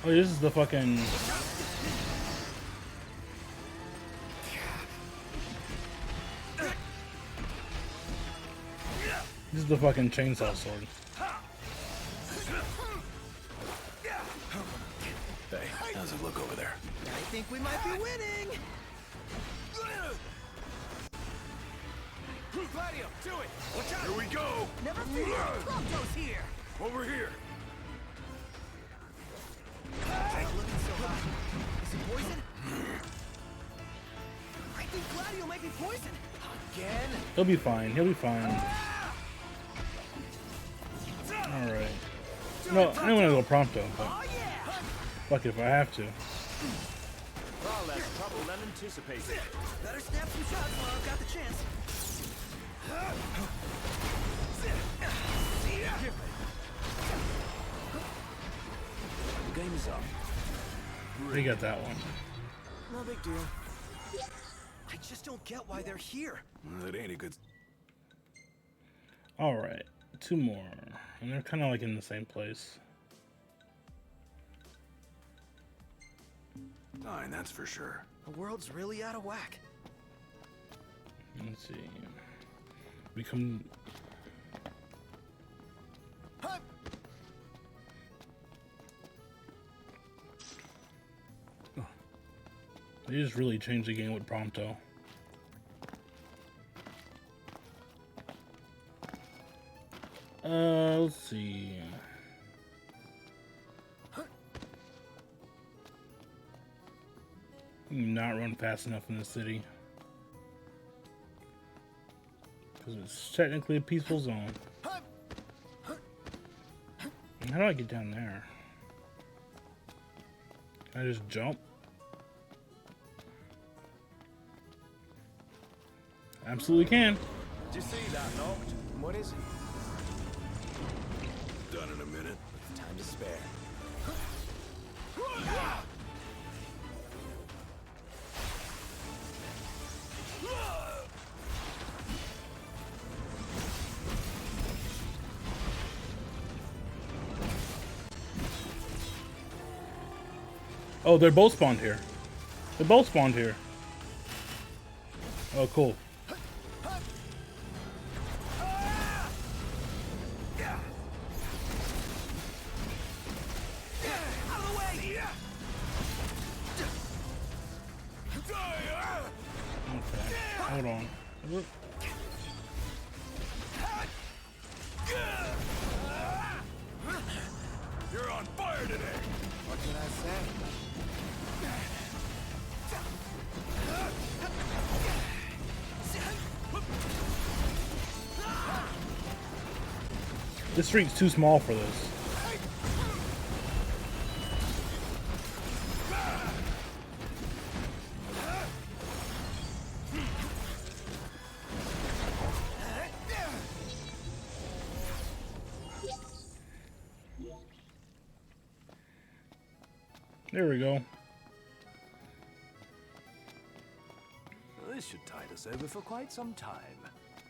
Oh, this is the fucking... This is the fucking chainsaw sword. Hey, how's it look over there? I think we might be winning. Gladio, do it! Watch out! Here we go! Never fear! Prompto's here! Over here! Not looking so hot. Is he poison? I think Gladio might be poisoned. Again? He'll be fine. He'll be fine. Alright. No, I don't want to go Prompto, but fuck it if I have to. Far less trouble than anticipated. Better snap some shots while I've got the chance. The game is up. They got that one. No big deal. I just don't get why they're here. It ain't a good... Alright. 2 more. And they're kind of like in the same place. Fine, that's for sure. The world's really out of whack. Let's see. Become... They just really changed the game with Prompto. Let's see. You can not run fast enough in the city. Because it's technically a peaceful zone. How do I get down there? Can I just jump? Absolutely can. Did you see that, Noct? What is it? Done in a minute. Time to spare. Oh, they're both spawned here. They're both spawned here. Oh, cool. Hold on. You're on fire today. What can I say? This street's too small for this. There we go. This should tide us over for quite some time.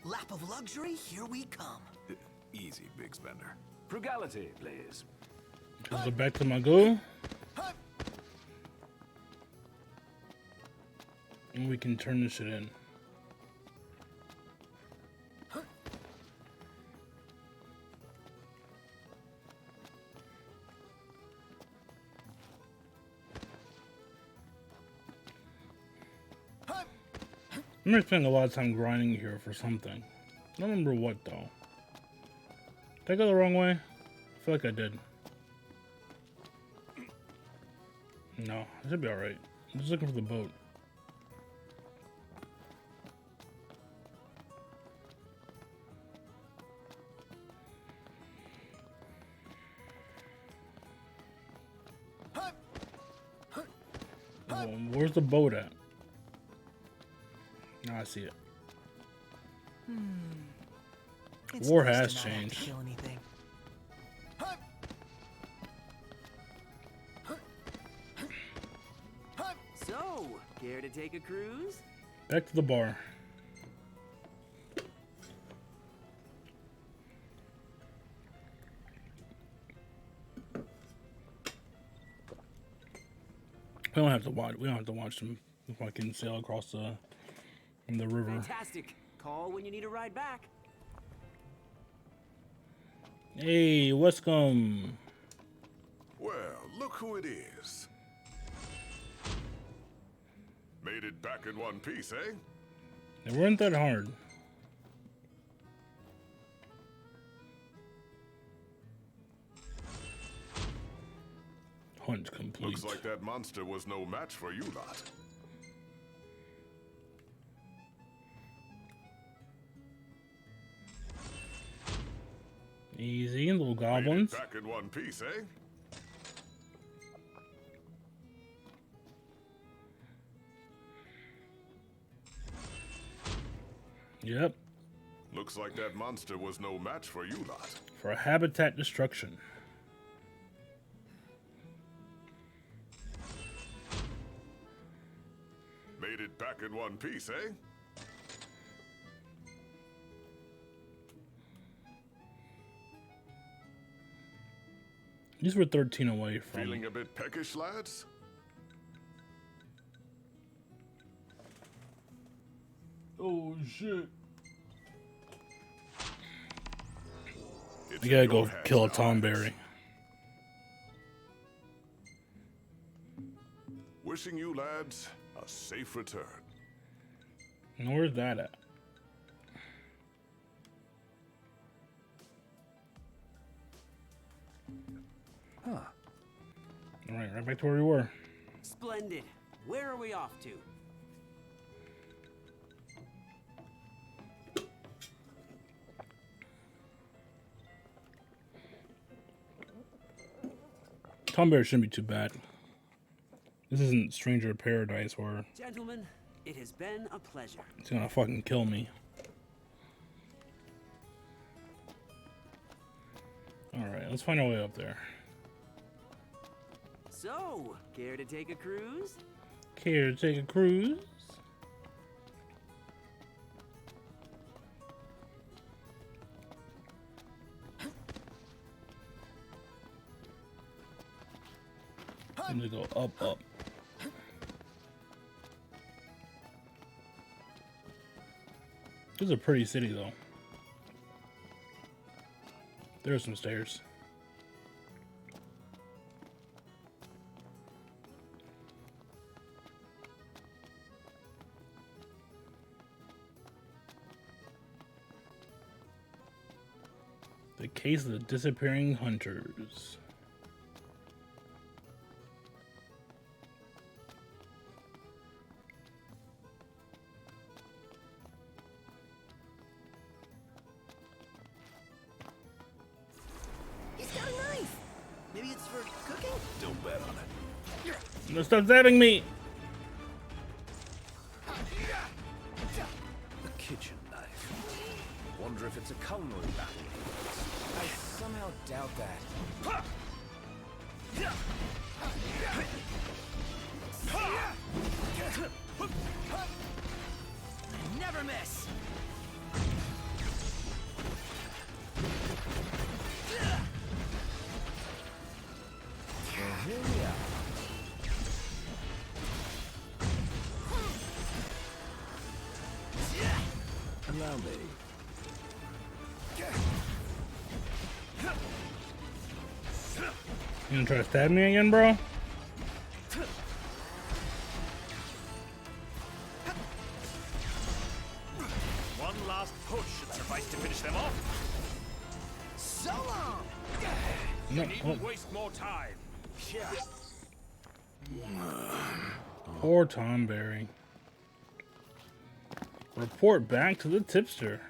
Lap of luxury, here we come. Easy, big spender. Frugality, please. Goes back to Maagho. And we can turn this shit in. I'm gonna spend a lot of time grinding here for something. I don't remember what though. Did I go the wrong way? I feel like I did. No, I should be alright. I'm just looking for the boat. Oh, where's the boat at? Now I see it. War has changed. So, care to take a cruise? Back to the bar. We don't have to watch. We don't have to watch them fucking sail across the river. Fantastic. Call when you need a ride back. Hey, Weskham. Well, look who it is. Made it back in one piece, eh? It weren't that hard. Hunt complete. Looks like that monster was no match for you lot. Easy, little goblins. Back in one piece, eh? Yep. Looks like that monster was no match for you lot. For habitat destruction. Made it back in one piece, eh? These were 13 away from. Feeling a bit peckish, lads? Oh shit. You gotta go kill a Tomberry. Wishing you lads a safe return. And where's that at? Huh. Alright, right back to where we were. Splendid. Where are we off to? Tom Bear shouldn't be too bad. This isn't Stranger Paradise where Gentlemen, it has been a pleasure. it's gonna fucking kill me. Alright, let's find our way up there. So, care to take a cruise? Care to take a cruise? I'm gonna go up, up. This is a pretty city, though. There are some stairs. The case of the disappearing hunters. He's got a knife. Maybe it's for cooking? Don't bet on it. No, stop stabbing me! A kitchen knife. Wonder if it's a culinary battle. I somehow doubt that. Never miss. Here we are. Allow me. You gonna try to stab me again, bro? One last push should suffice to finish them off. So long. No, We needn't waste more time. Poor Tom Berry. Report back to the tipster.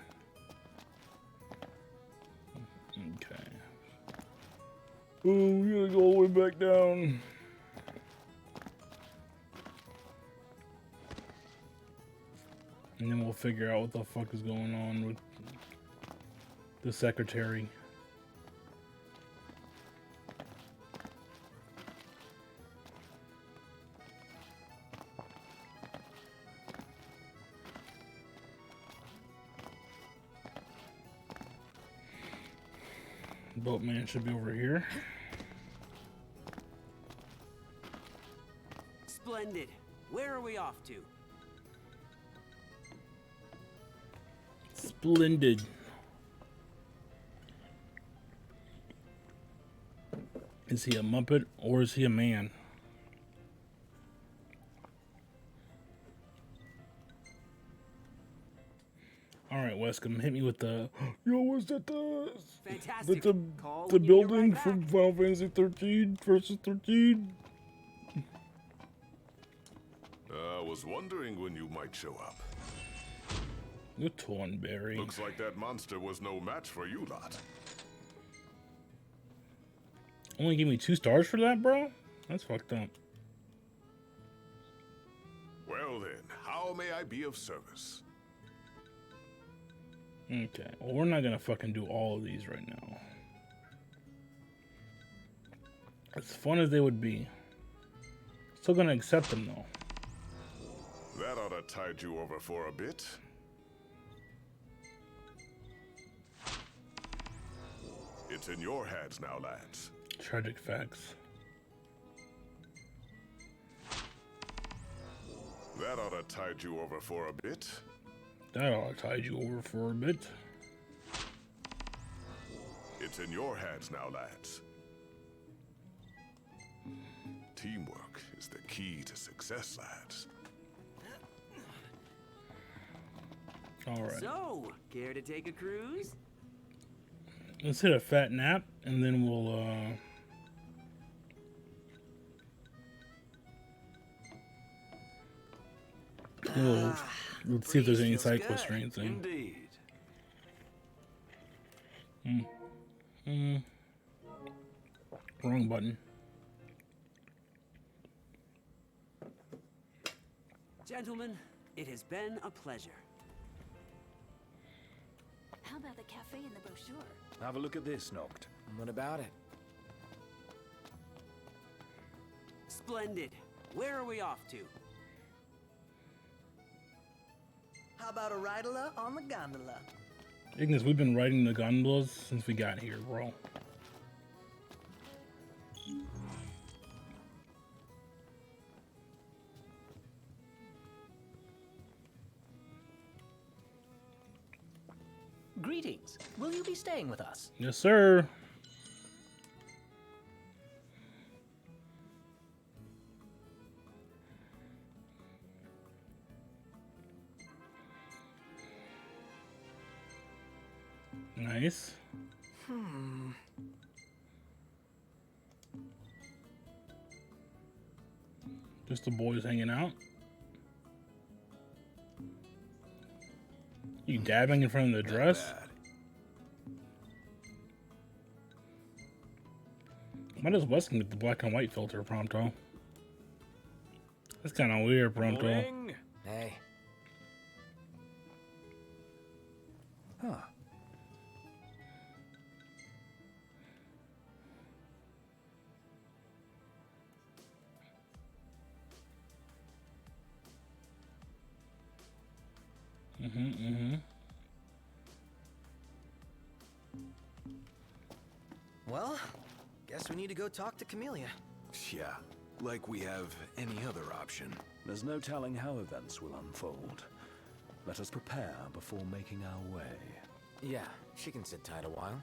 Okay. Oh, we gotta go all the way back down. And then we'll figure out what the fuck is going on with the secretary. Boatman should be over here. Splendid. Where are we off to? Splendid. Is he a Muppet or is he a man? Alright, Weskham, hit me with the... Yo, what's that? Fantastic. That's the building from Final Fantasy 13 versus 13. I was wondering when you might show up. Good one, Barry. Looks like that monster was no match for you lot. Only give me 2 stars for that, bro? That's fucked up. Well then, how may I be of service? Okay, well, we're not gonna fucking do all of these right now. As fun as they would be. Still gonna accept them, though. That ought to tide you over for a bit. It's in your hands now, lads. Tragic facts. That ought to tide you over for a bit. That ought to tide you over for a bit. It's in your hands now, lads. Teamwork is the key to success, lads. Alright. So, care to take a cruise? Let's hit a fat nap, and then we'll let's see if there's any side quests or anything. Indeed. Wrong button. Gentlemen, it has been a pleasure. How about the cafe in the brochure? Have a look at this, Noct. What about it? Splendid. Where are we off to? How about a ride-a-la on the gondola? Ignis, we've been riding the gondolas since we got here, bro. Greetings. Will you be staying with us? Yes, sir. Nice. Just the boys hanging out. You dabbing in front of the dress? Why does Weskham get the black and white filter, Prompto? That's kind of weird, Prompto. Morning. Hey. Huh. Well, guess we need to go talk to Camellia. Yeah, like we have any other option. There's no telling how events will unfold. Let us prepare before making our way. Yeah, she can sit tight a while.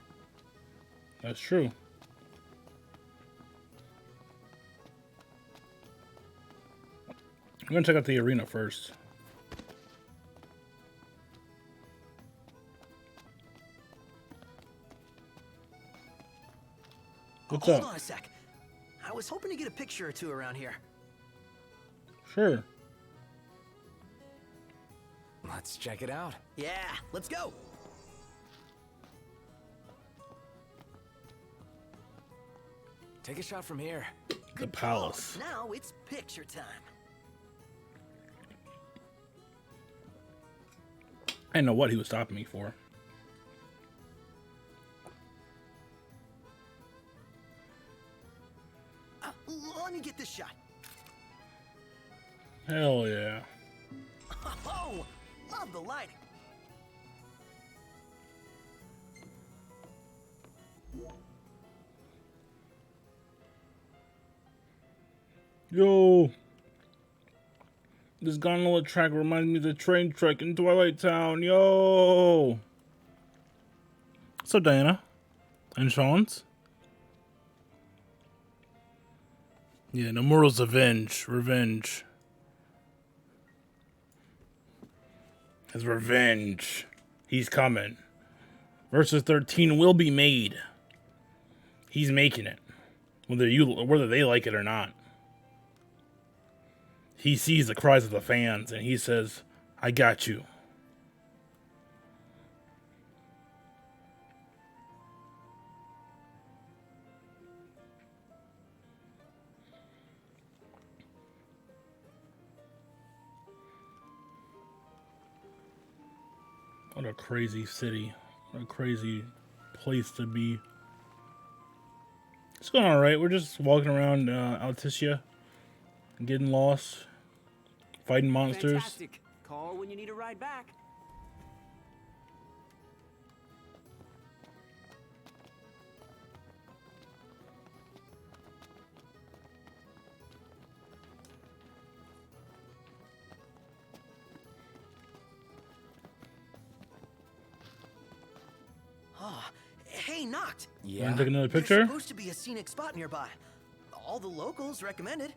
That's true. I'm gonna check out the arena first. What's Hold up? on a sec. I was hoping to get a picture or two around here. Sure. Let's check it out. Yeah, let's go. Take a shot from here. The palace. Now it's picture time. I didn't know what he was stopping me for. Let me get this shot. Hell yeah. Oh, love the lighting. Yo. This gondola track reminds me of the train trek in Twilight Town. Yo. So Diana and Sean's. Yeah, Nomura's revenge. His revenge. He's coming. Versus 13 will be made. He's making it. Whether they like it or not. He sees the cries of the fans and he says, I got you. What a crazy city. What a crazy place to be. It's going alright. We're just walking around Altissia. Getting lost. Fighting monsters. Fantastic. Call when you need a ride back. Oh, hey, Noct. Yeah. Want to take another picture? There's supposed to be a scenic spot nearby. All the locals recommended.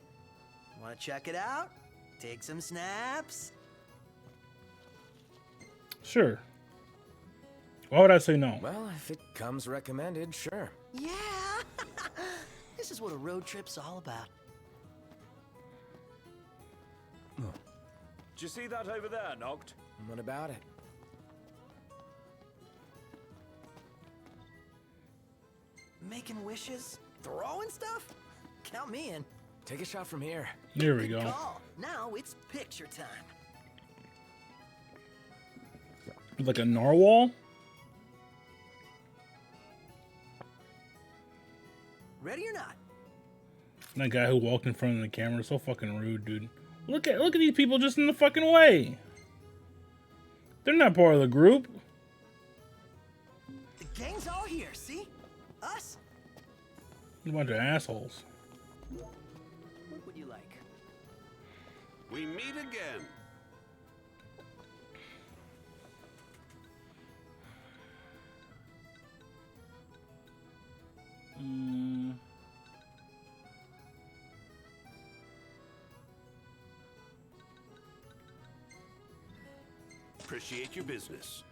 Want to check it out? Take some snaps? Sure. Why would I say no? Well, if it comes recommended, sure. Yeah! This is what a road trip's all about. Did you see that over there, Noct? What about it? Making wishes? Throwing stuff? Count me in. Take a shot from here. There we Good go. call. Now it's picture time. Like a narwhal? Ready or not? That guy who walked in front of the camera is so fucking rude, dude. Look at these people just in the fucking way. They're not part of the group. The gang's all here, see? Us? A bunch of assholes. What would you like? We meet again. Appreciate your business.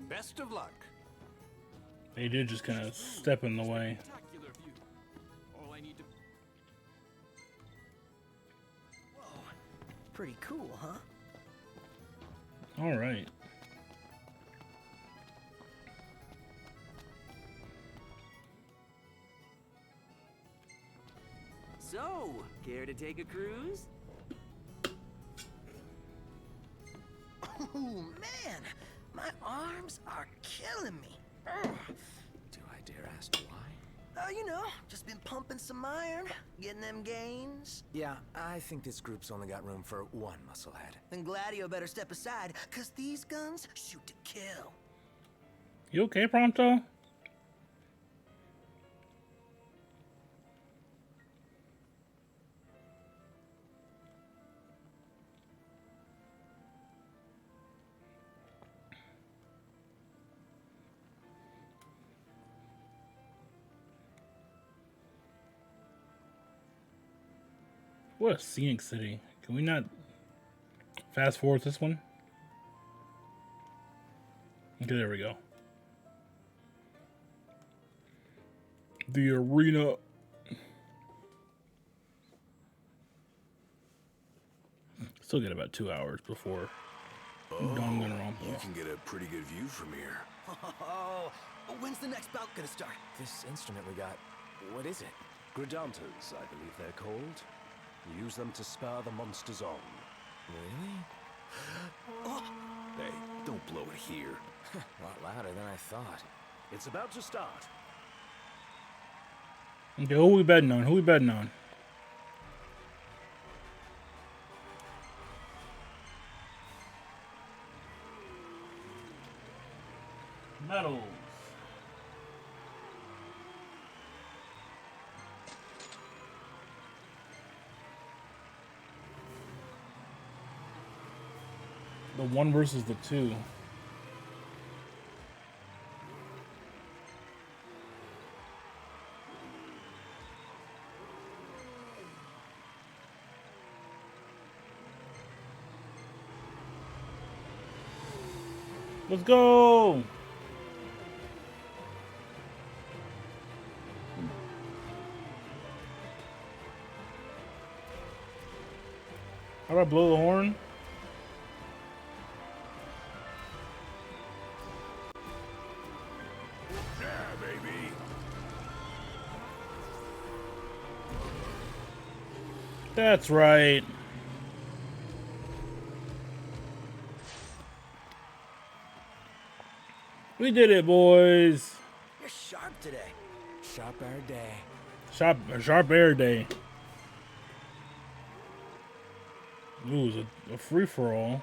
Best of luck. They did just kind of step in the way. All I need to... Whoa, pretty cool, huh? All right. So, care to take a cruise? Oh, man. My arms are killing me. Ugh. Do I dare ask why? You know, just been pumping some iron, getting them gains. Yeah, I think this group's only got room for one musclehead. Then Gladio better step aside, cause these guns shoot to kill. You okay, Prompto? What a scenic city. Can we not fast forward this one? Okay, there we go. The arena. Still get about 2 hours before dawn gonna rumble. You can get a pretty good view from here. Oh, when's the next bout gonna start? This instrument we got, what is it? Gridantas, I believe they're called. Use them to spur the monsters on. Really? Oh. Hey, don't blow it here. A lot louder than I thought. It's about to start. Okay, who we betting on? Who we betting on? Medals. The 1 versus the 2. Let's go! How do I blow the horn? Yeah, baby. That's right. We did it, boys. You're sharp today. Sharp air day. Sharp air day. Ooh, it was a free-for-all.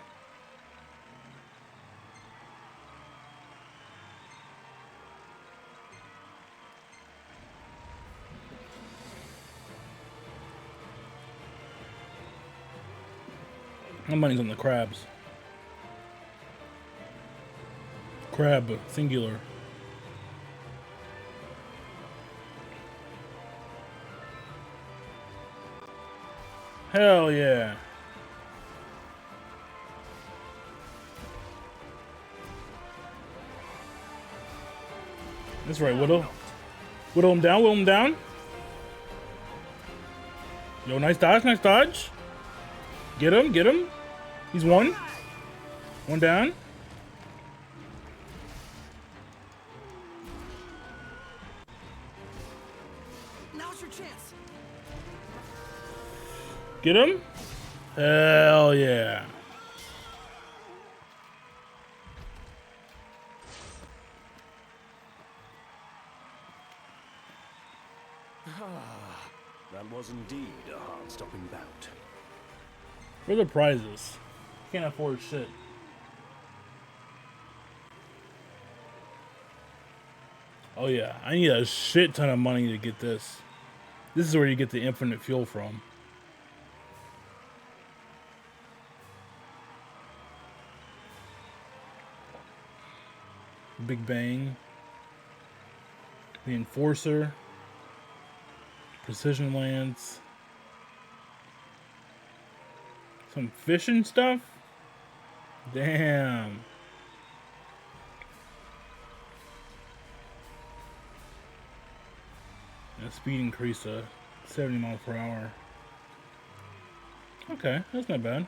My money's on the crabs. Crab, singular. Hell yeah. That's right, Whittle. Whittle him down, whittle him down. Yo, nice dodge, nice dodge. Get him, get him. He's one. One down. Now's your chance. Get him? Hell yeah. That was indeed a heart-stopping bout. Where are the prizes? Can't afford shit. Oh yeah, I need a shit ton of money to get this. This is where you get the infinite fuel from. Big Bang. The Enforcer. Precision Lance. Some fishing stuff? Damn. And speed increase to 70 miles per hour. Okay, that's not bad.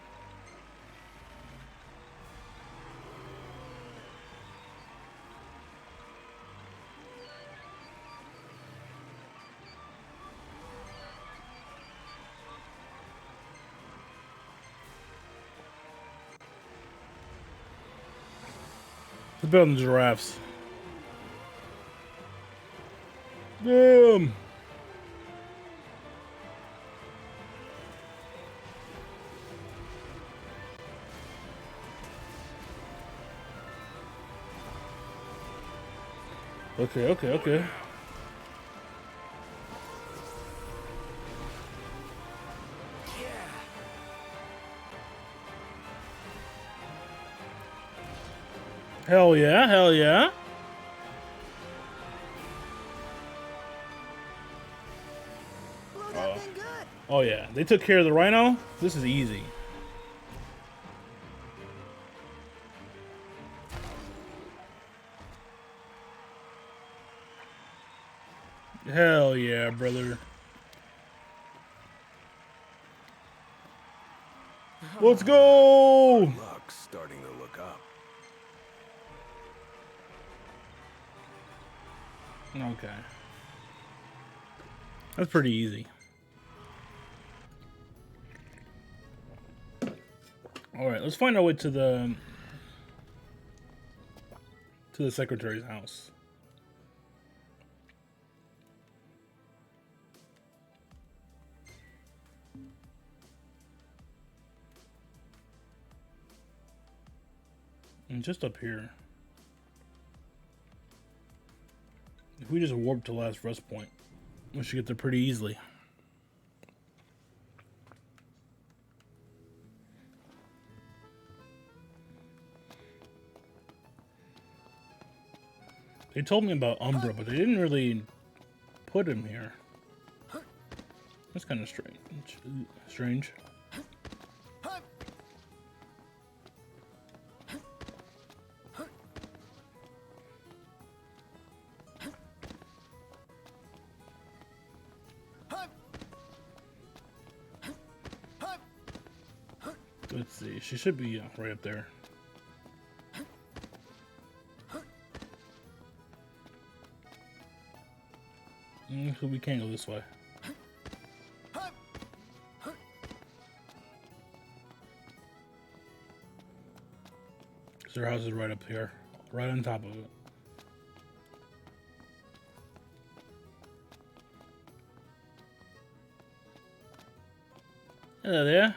Let's build the giraffes. Damn. Okay. Hell yeah. Oh yeah, they took care of the rhino. This is easy. Hell yeah, brother. Let's go! Luck's starting to look up. Okay. That's pretty easy. Alright, let's find our way to the Secretary's house. And just up here. If we just warp to last rest point, we should get there pretty easily. They told me about Umbra, but they didn't really put him here. That's kind of strange. Let's see. She should be right up there. So we can't go this way. Because their house is right up here. Right on top of it. Hello there.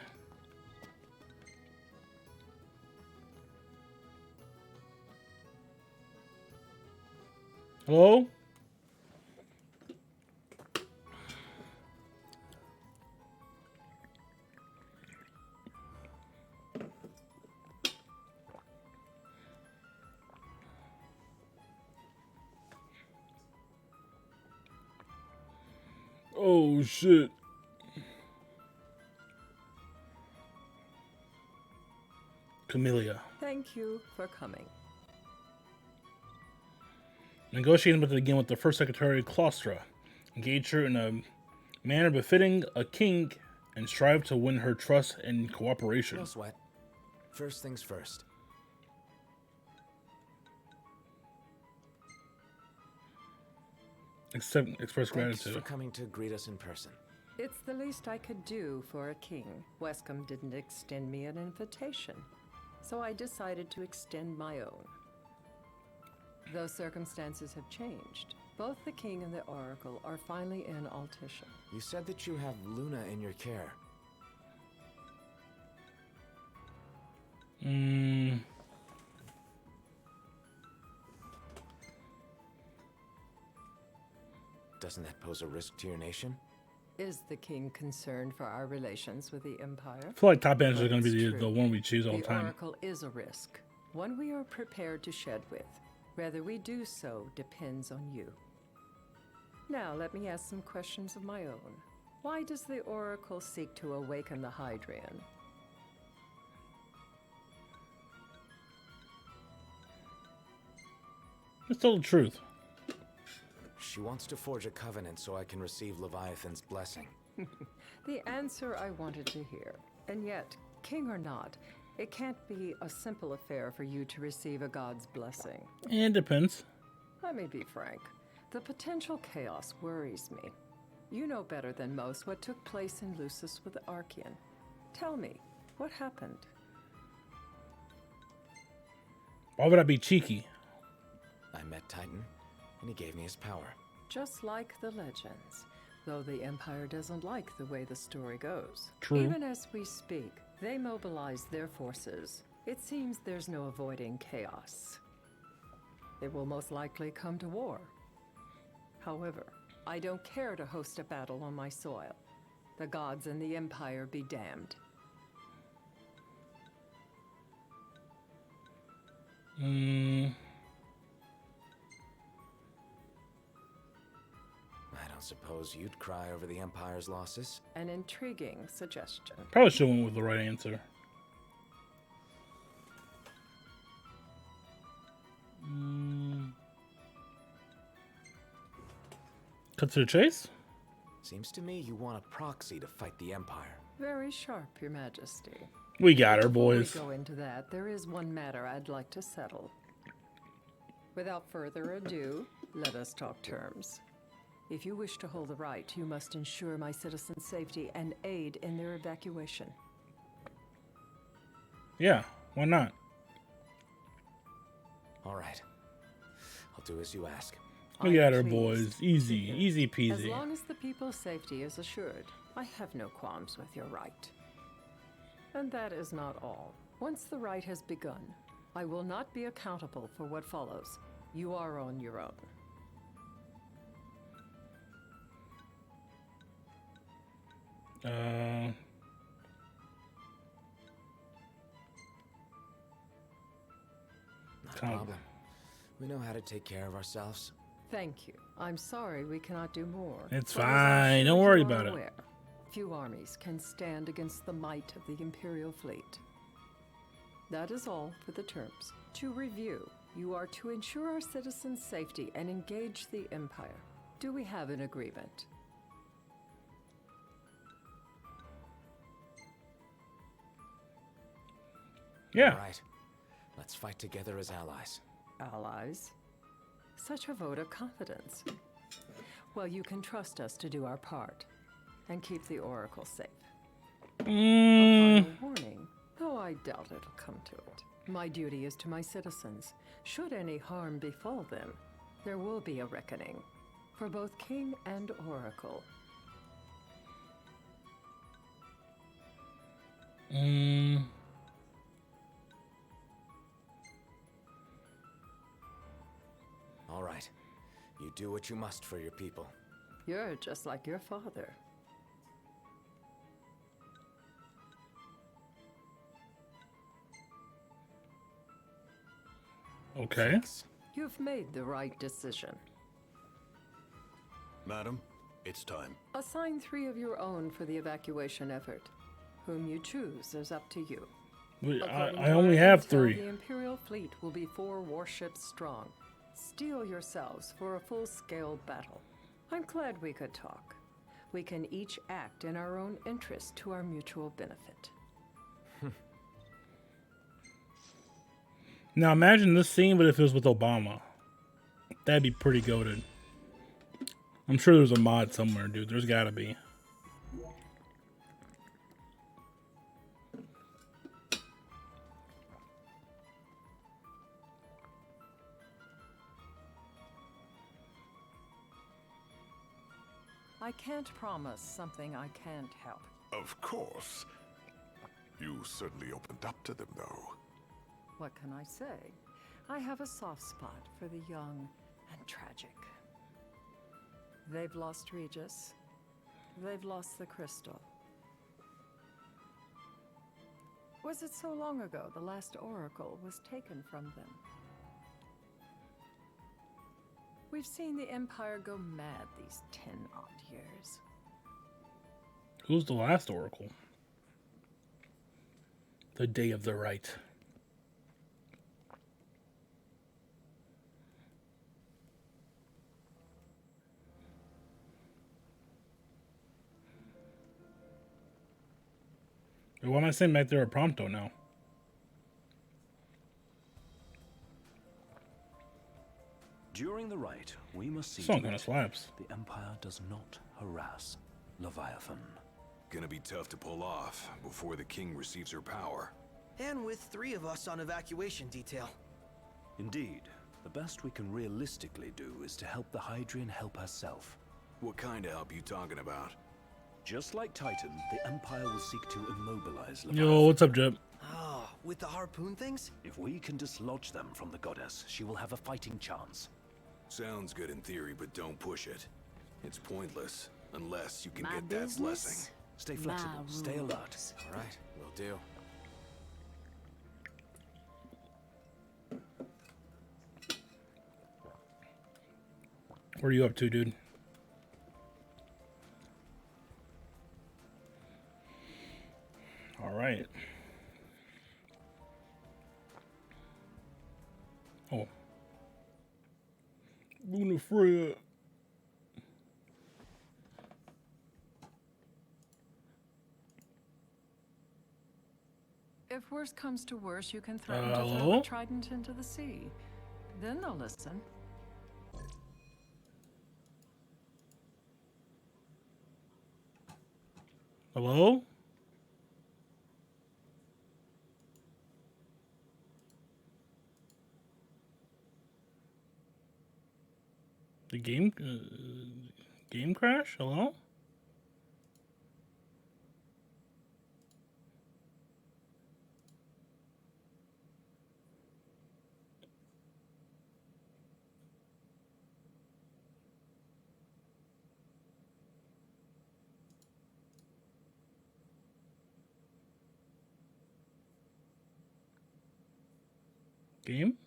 Hello? Oh shit. Camellia. Thank you for coming. Negotiating again with the first secretary, Claustra. Engage her in a manner befitting a king and strive to win her trust and cooperation. No sweat. First things first. express Thanks gratitude. for coming to greet us in person. It's the least I could do for a king. Weskham didn't extend me an invitation, so I decided to extend my own. Though circumstances have changed, both the king and the oracle are finally in Altissia. You said that you have Luna in your care. Doesn't that pose a risk to your nation? Is the king concerned for our relations with the Empire? I feel like top answer is But going to it's be true. the one we choose all the The time. oracle is a risk, one we are prepared to shed with. Whether we do so depends on you. Now, let me ask some questions of my own. Why does the oracle seek to awaken the Hydrian? Let's tell the truth. She wants to forge a covenant so I can receive Leviathan's blessing. The answer I wanted to hear. And yet, king or not, it can't be a simple affair for you to receive a god's blessing. It depends. Let me be frank. The potential chaos worries me. You know better than most what took place in Lucis with the Archean. Tell me, what happened? Why would I be cheeky? I met Titan, and he gave me his power. Just like the legends, though the Empire doesn't like the way the story goes. True. Even as we speak, they mobilize their forces. It seems there's no avoiding chaos. It will most likely come to war. However, I don't care to host a battle on my soil. The gods and the Empire be damned. I don't suppose you'd cry over the Empire's losses? An intriguing suggestion. Probably should have went with the right answer. Cut to the chase? Seems to me you want a proxy to fight the Empire. Very sharp, Your Majesty. We got her, Before boys. we go into that, there is one matter I'd like to settle. Without further ado, let us talk terms. If you wish to hold the right, you must ensure my citizens' safety and aid in their evacuation. Yeah, why not? All right. I'll do as you ask. We got her, pleased. boys. Easy, easy As peasy. long as the people's safety is assured, I have no qualms with your right. And that is not all. Once the right has begun, I will not be accountable for what follows. You are on your own. Not a problem. We know how to take care of ourselves. Thank you. I'm sorry we cannot do more. It's But as I'm fine. sure Don't you worry are about it. aware, few armies can stand against the might of the Imperial fleet. That is all for the terms. To review, you are to ensure our citizens' safety and engage the Empire. Do we have an agreement? Yeah. All right. Let's fight together as allies. Allies? Such a vote of confidence. Well, you can trust us to do our part and keep the Oracle safe. A final warning, though I doubt it'll come to it. My duty is to my citizens. Should any harm befall them, there will be a reckoning for both King and Oracle. All right. You do what you must for your people. You're just like your father. Okay. You've made the right decision. Madam, it's time. Assign 3 of your own for the evacuation effort. Whom you choose is up to you. According I to only our have intel, 3. The Imperial fleet will be 4 warships strong. Steel yourselves for a full-scale battle. I'm glad we could talk. We can each act in our own interest to our mutual benefit. Now imagine this scene, but if it was with Obama. That'd be pretty goated. I'm sure there's a mod somewhere, dude. There's gotta be. I can't promise something I can't help. Of course. You certainly opened up to them, though. What can I say? I have a soft spot for the young and tragic. They've lost Regis. They've lost the crystal. Was it so long ago the last oracle was taken from them? We've seen the Empire go mad these 10-odd years. Who's the last oracle? The day of the right. Why am I saying back there a prompto now? During the rite, we must see Song to kinda it slaps. the Empire does not harass Leviathan. Gonna be tough to pull off before the king receives her power. And with 3 of us on evacuation detail. Indeed, the best we can realistically do is to help the Hydrian help herself. What kind of help you talking about? Just like Titan, the Empire will seek to immobilize Leviathan. Yo, what's up, Jeb? Oh, with the harpoon things? If we can dislodge them from the goddess, she will have a fighting chance. Sounds good in theory, but don't push it. It's pointless, unless you can My get that business, blessing. Stay flexible, stay alert. All right, will do. What are you up to, dude? All right. Oh. Luna Freya. If worse comes to worse, you can threaten to throw Hello? the trident into the sea. Then they'll listen. Hello? The game crash? Hello? Game?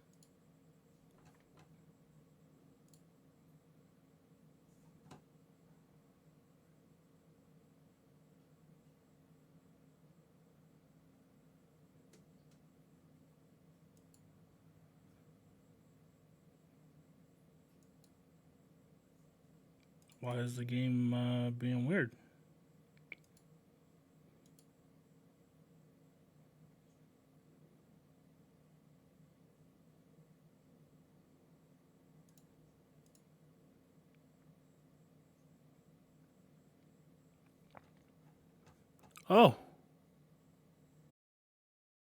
Why is the game being weird? Oh.